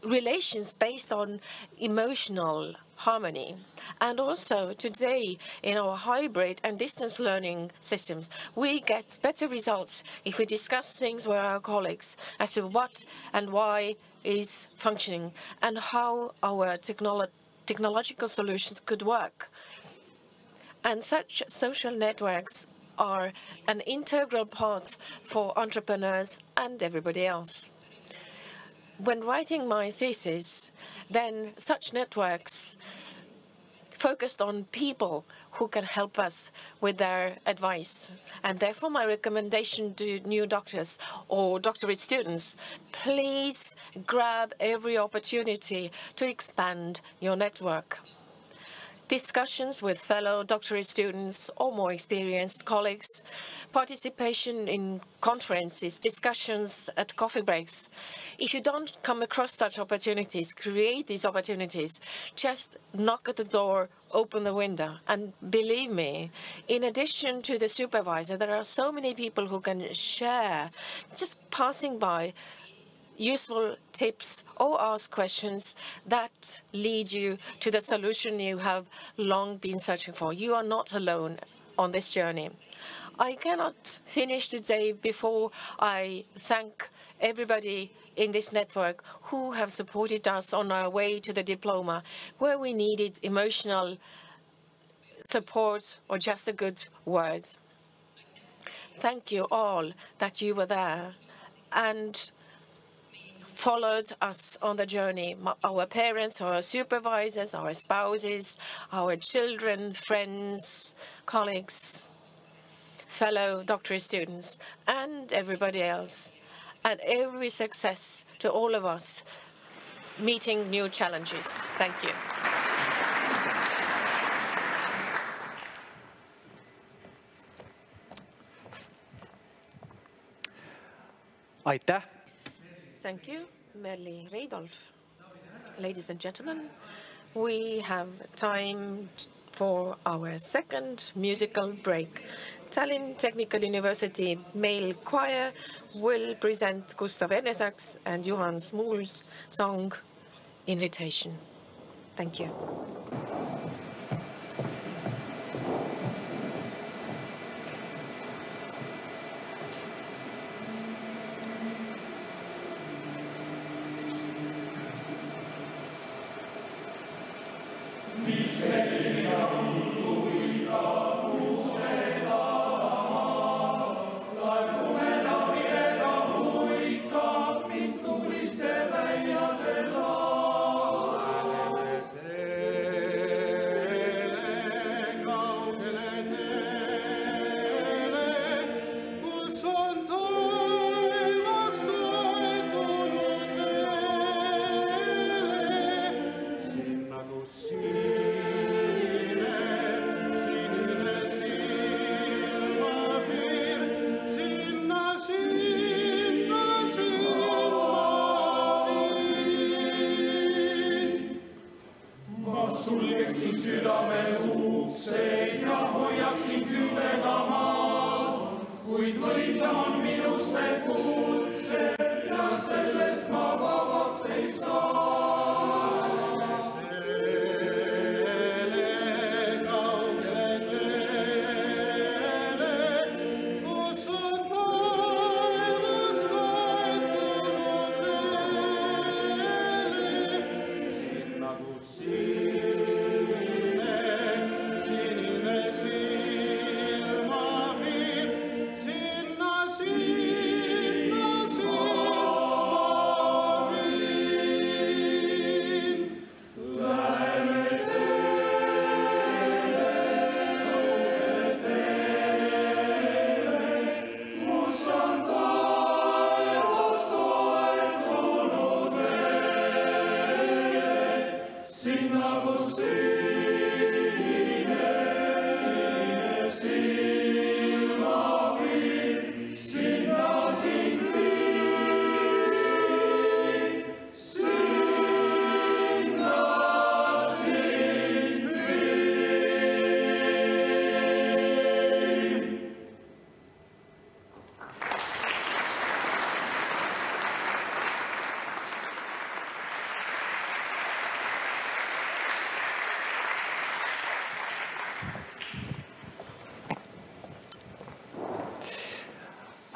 relations based on emotional harmony. And also today in our hybrid and distance learning systems, we get better results if we discuss things with our colleagues as to what and why is functioning and how our technological solutions could work. And such social networks are an integral part for entrepreneurs and everybody else. When writing my thesis, then such networks focused on people who can help us with their advice. And therefore, my recommendation to new doctors or doctorate students, please grab every opportunity to expand your network. discussions with fellow doctorate students or more experienced colleagues, participation in conferences, discussions at coffee breaks. If you don't come across such opportunities, create these opportunities. Just knock at the door, open the window. And believe me, in addition to the supervisor, there are so many people who can share, just passing by, useful tips or ask questions that lead you to the solution you have long been searching for. You are not alone on this journey. I cannot finish today before I thank everybody in this network who have supported us on our way to the diploma, where we needed emotional support or just a good word. Thank you all that you were there and followed us on the journey. Our parents, our supervisors, our spouses, our children, friends, colleagues, fellow doctorate students, and everybody else. And every success to all of us meeting new challenges. Thank you. Aitäh! Thank you, Merli Reidolf. Ladies and gentlemen, we have time for our second musical break. Tallinn Technical University Male Choir will present Gustav Ernesak's and Johan Smuul's song, Invitation. Thank you.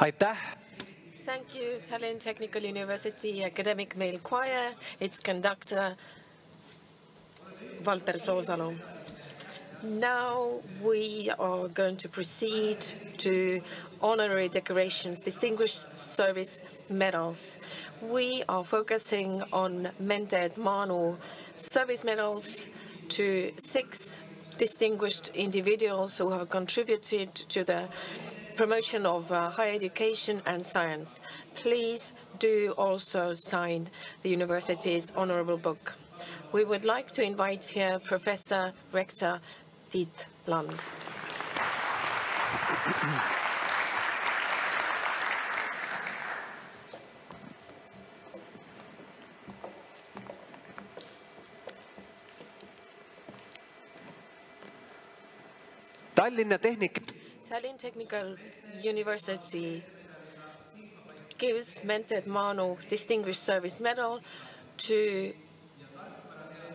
Aitäh! Thank you, Tallinn Technical University Academic Male Choir, its conductor, Valter Soosalu. Now we are going to proceed to honorary decorations, distinguished service medals. We are focusing on Mente and Manu service medals to 6 distinguished individuals who have contributed to the promotion of higher education and science. Please do also sign the university's honorable book. We would like to invite here Professor Rector Tiit. Tallinn Technical University gives Mente Manu Distinguished Service Medal to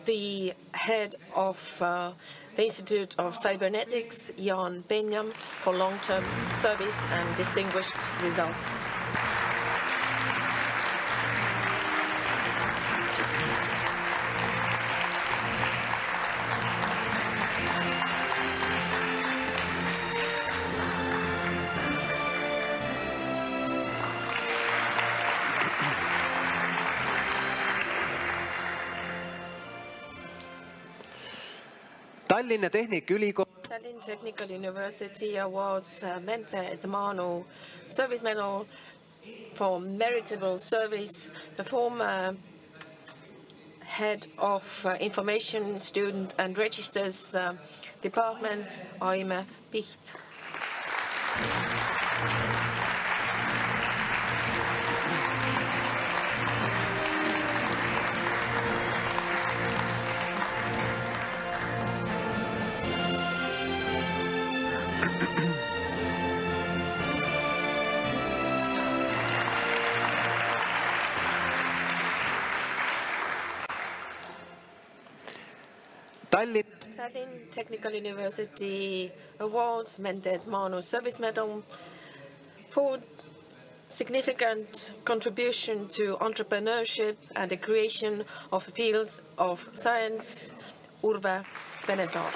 the head of the Institute of Cybernetics, Jan Benjam, for long-term service and distinguished results. Tallinn Technical University awards Mente Manu Service Medal for meritable service. The former head of Information, Student and Registers Department, Aime Piht. Tallinn Technical University awards Mente Manu Service Medal for significant contribution to entrepreneurship and the creation of fields of science, Urve Venesaar.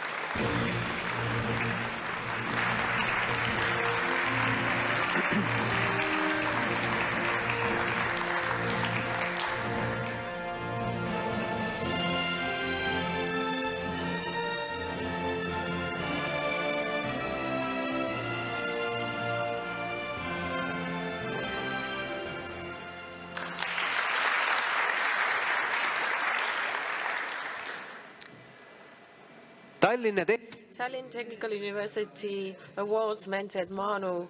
Tallinn Technical University awards Mente Manu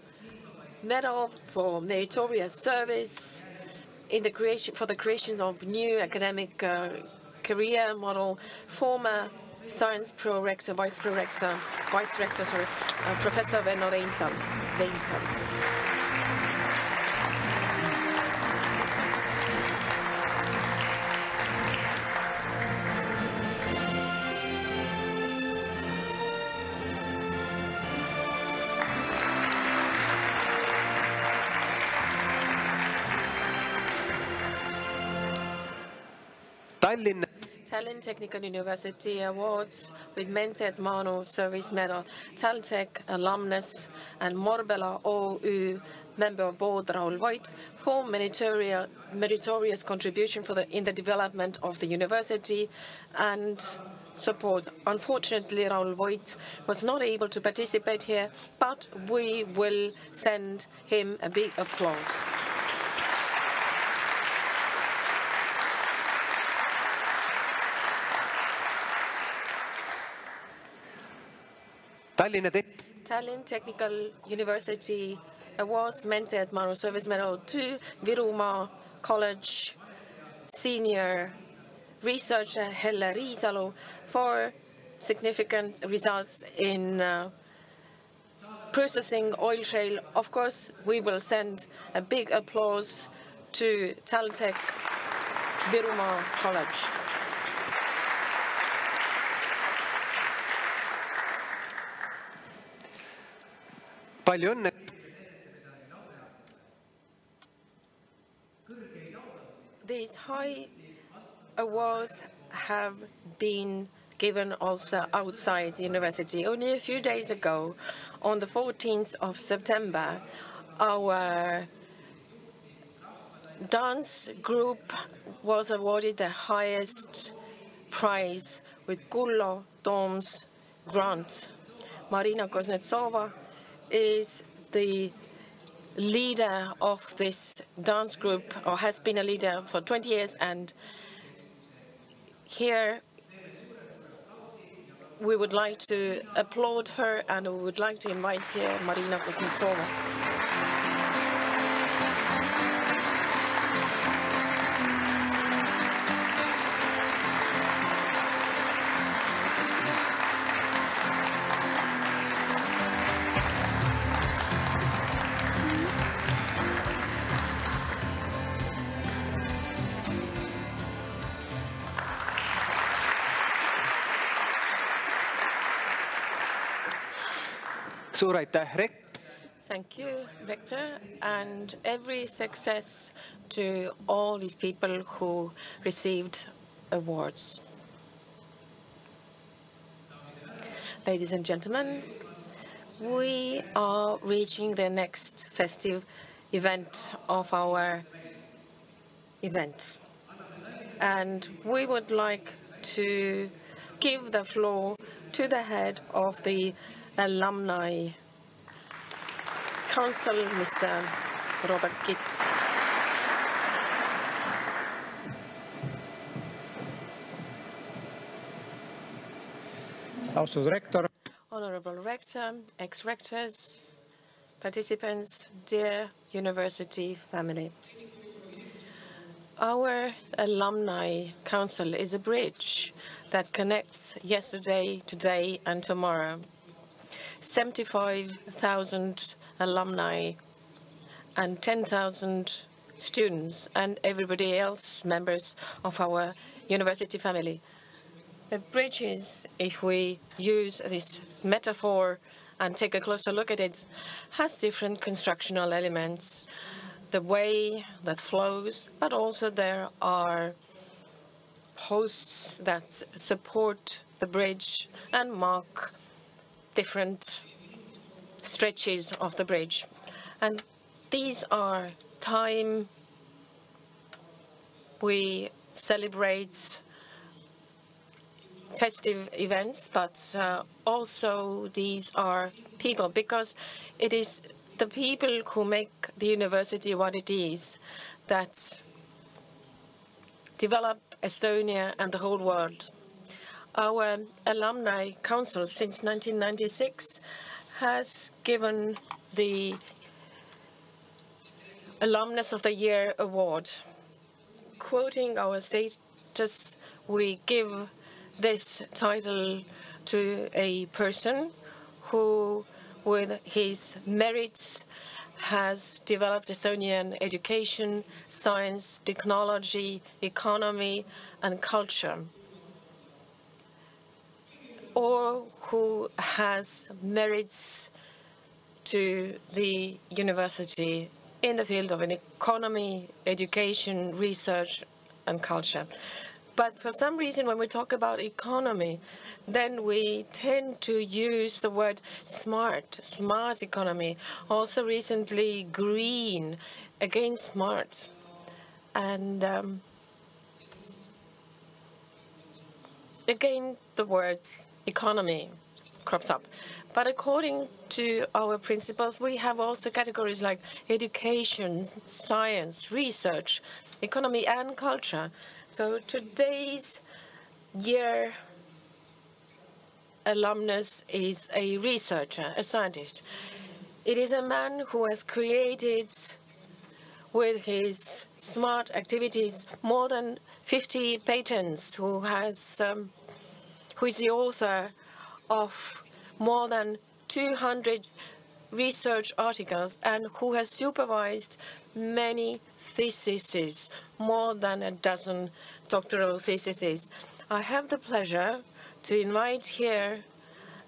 Medal for meritorious service in the creation of new academic career model. Former Science Pro-Rector, Vice Rector, Professor Venno Reintal. Tallinn Technical University awards with Mente Manu Service Medal, TalTech alumnus and Morbela OÜ member of board Raul Voit for meritorious contribution in the development of the university and support. Unfortunately, Raul Voit was not able to participate here, but we will send him a big applause. Tallinn Technical University awards Mente Manu Service Medal to Virumaa College senior researcher Helle Riisalu for significant results in processing oil shale. Of course, we will send a big applause to TalTech Virumaa College. These high awards have been given also outside the university. Only a few days ago, on the 14th of September, our dance group was awarded the highest prize with Kullo Toom's grant. Marina Kuznetsova is the leader of this dance group, or has been a leader for 20 years, and here we would like to applaud her, and we would like to invite here Marina Kuznetsova. Suur aitäh, Thank you, Rector, and every success to all these people who received awards. Ladies and gentlemen, we are reaching the next festive event of our event. And we would like to give the floor to the head of the Alumni Council, Mr. Robert Tiit. Austatud Rector. Honorable Rector, ex-rectors, participants, dear university family. Our Alumni Council is a bridge that connects yesterday, today, and tomorrow. 75,000 alumni and 10,000 students and everybody else, members of our university family. The bridges, if we use this metaphor and take a closer look at it, has different constructional elements. The way that flows, but also there are posts that support the bridge and mark different stretches of the bridge. And these are time we celebrate festive events, but also these are people, because it is the people who make the university what it is that develop Estonia and the whole world. Our Alumni Council since 1996 has given the Alumnus of the Year award. Quoting our status, we give this title to a person who, with his merits, has developed Estonian education, science, technology, economy, and culture, or who has merits to the university in the field of an economy, education, research, and culture. But for some reason, when we talk about economy, then we tend to use the word smart economy. Also recently, green, again smart. And again, the words economy crops up. But according to our principles, we have also categories like education, science, research, economy, and culture. So today's year alumnus is a researcher, a scientist. It is a man who has created, with his smart activities, more than 50 patents, who is the author of more than 200 research articles, and who has supervised many theses, more than a dozen doctoral theses. I have the pleasure to invite here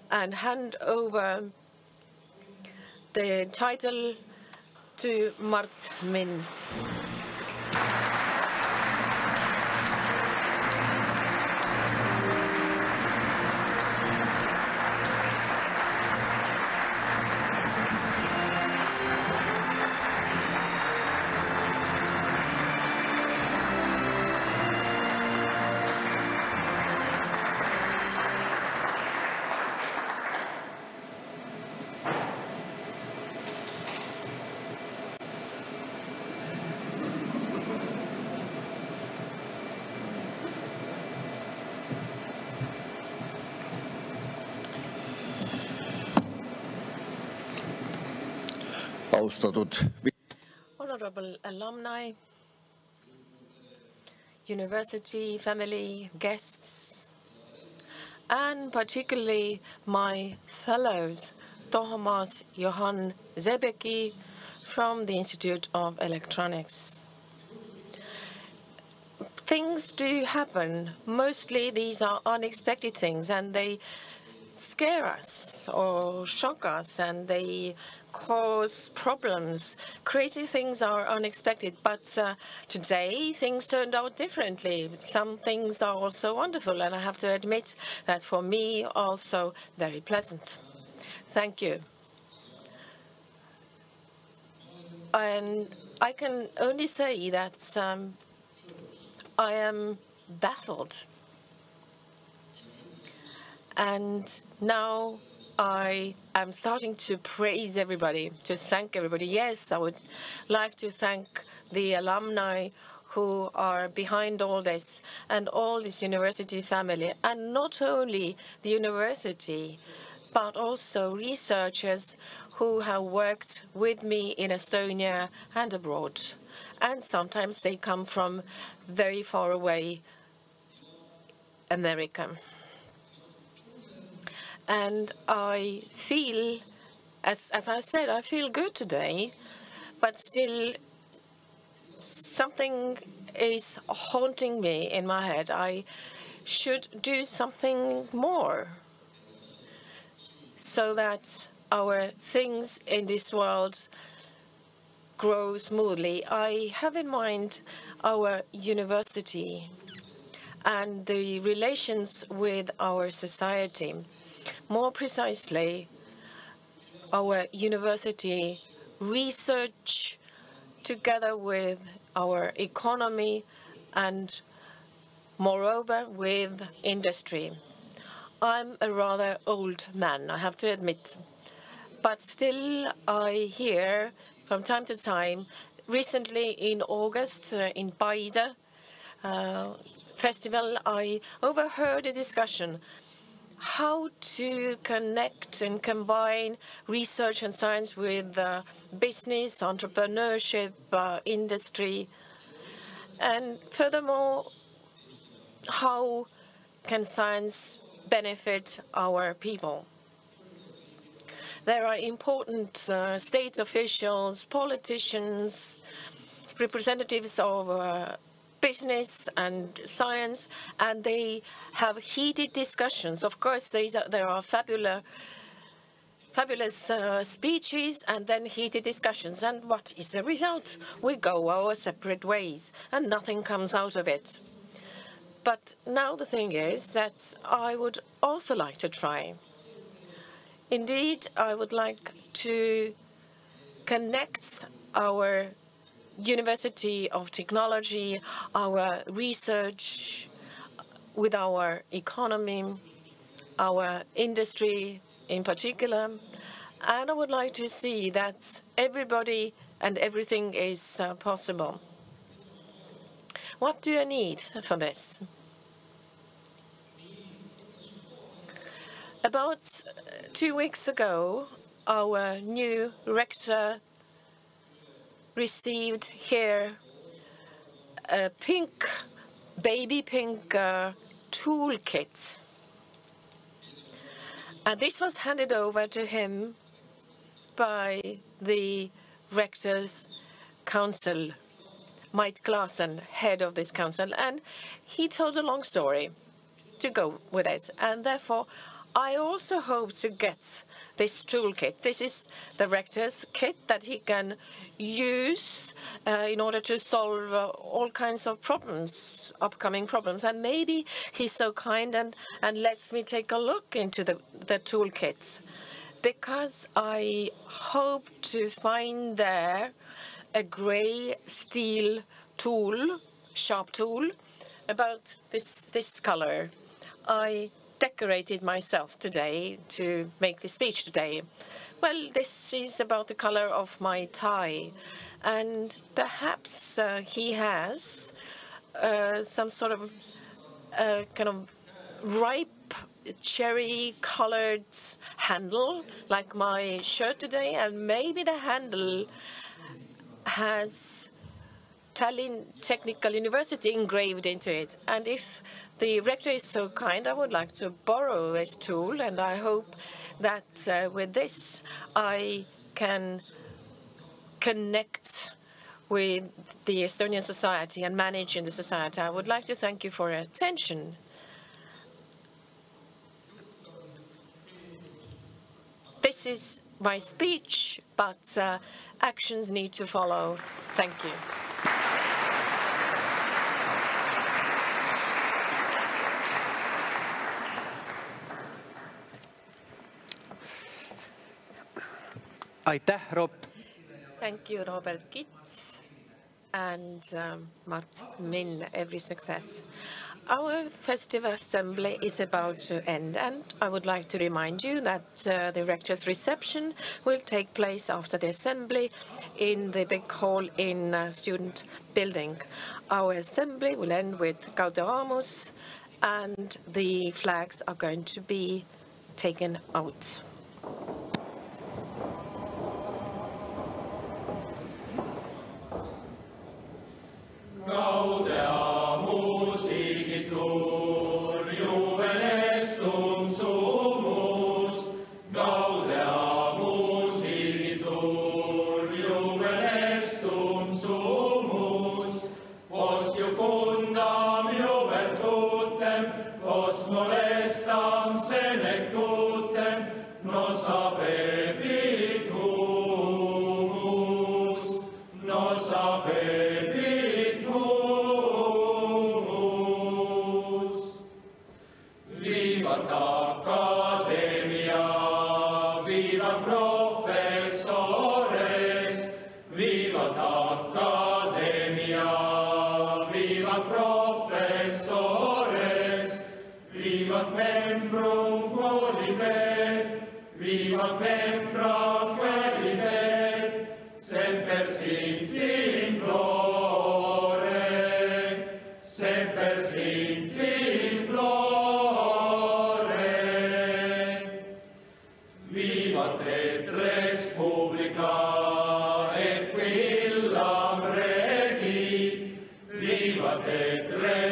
and hand over the title to Mart Min. Honorable alumni, university, family, guests, and particularly my fellows, Toomas Johan Zebeki from the Institute of Electronics. Things do happen. Mostly these are unexpected things, and they scare us or shock us, and they cause problems. Crazy things are unexpected, but today things turned out differently. Some things are also wonderful, and I have to admit that for me also very pleasant. Thank you. And I can only say that I am baffled. And now I am starting to praise everybody, to thank everybody. Yes, I would like to thank the alumni who are behind all this and all this university family. And not only the university, but also researchers who have worked with me in Estonia and abroad. And sometimes they come from very far away America. And I feel, as I said, I feel good today, but still something is haunting me in my head. I should do something more so that our things in this world grow smoothly. I have in mind our university and the relations with our society. More precisely, our university research together with our economy and, moreover, with industry. I'm a rather old man, I have to admit, but still I hear from time to time, recently in August in Paide festival, I overheard a discussion how to connect and combine research and science with business, entrepreneurship, industry, and furthermore, how can science benefit our people. There are important state officials, politicians, representatives of business and science, and they have heated discussions. Of course, there are fabulous speeches and then heated discussions. And what is the result? We go our separate ways, and nothing comes out of it. But now the thing is that I would also like to try. Indeed, I would like to connect our University of Technology, our research with our economy, our industry in particular. And I would like to see that everybody and everything is possible. What do I need for this? About 2 weeks ago, our new rector received here a pink, baby pink toolkit. And this was handed over to him by the rector's council, Mait Klaassen, head of this council. And he told a long story to go with it. And therefore, I also hope to get this toolkit. This is the rector's kit that he can use in order to solve all kinds of problems, upcoming problems. And maybe he's so kind and lets me take a look into the toolkit, because I hope to find there a gray steel tool, sharp tool, about this color. I decorated myself today to make the speech today. Well, this is about the color of my tie, and perhaps he has some sort of kind of ripe cherry-colored handle, like my shirt today, and maybe the handle has Tallinn Technical University engraved into it. And if the rector is so kind, I would like to borrow this tool, and I hope that with this I can connect with the Estonian society and manage in the society. I would like to thank you for your attention. This is my speech, but actions need to follow. Thank you. Aitäh, Rob. Thank you, Robert Kitt and Mart Min, every success. Our festive assembly is about to end, and I would like to remind you that the rector's reception will take place after the assembly in the big hall in student building. Our assembly will end with Gaudeamus, and the flags are going to be taken out. Gaudeamus igitur juvenestum sumus. Gaudeamus igitur juvenestum sumus. Os iucundam juventutem, os molestam senectutem, nos habebit humus, nos habebit humus. Vivat Academia, vivat professores, vivat Academia, vivat professores, vivat membrum quolibet, vivat membra quellibet, semper sit in flore, semper sit in flore. Vivat et res publica et quillam regit, vivat et res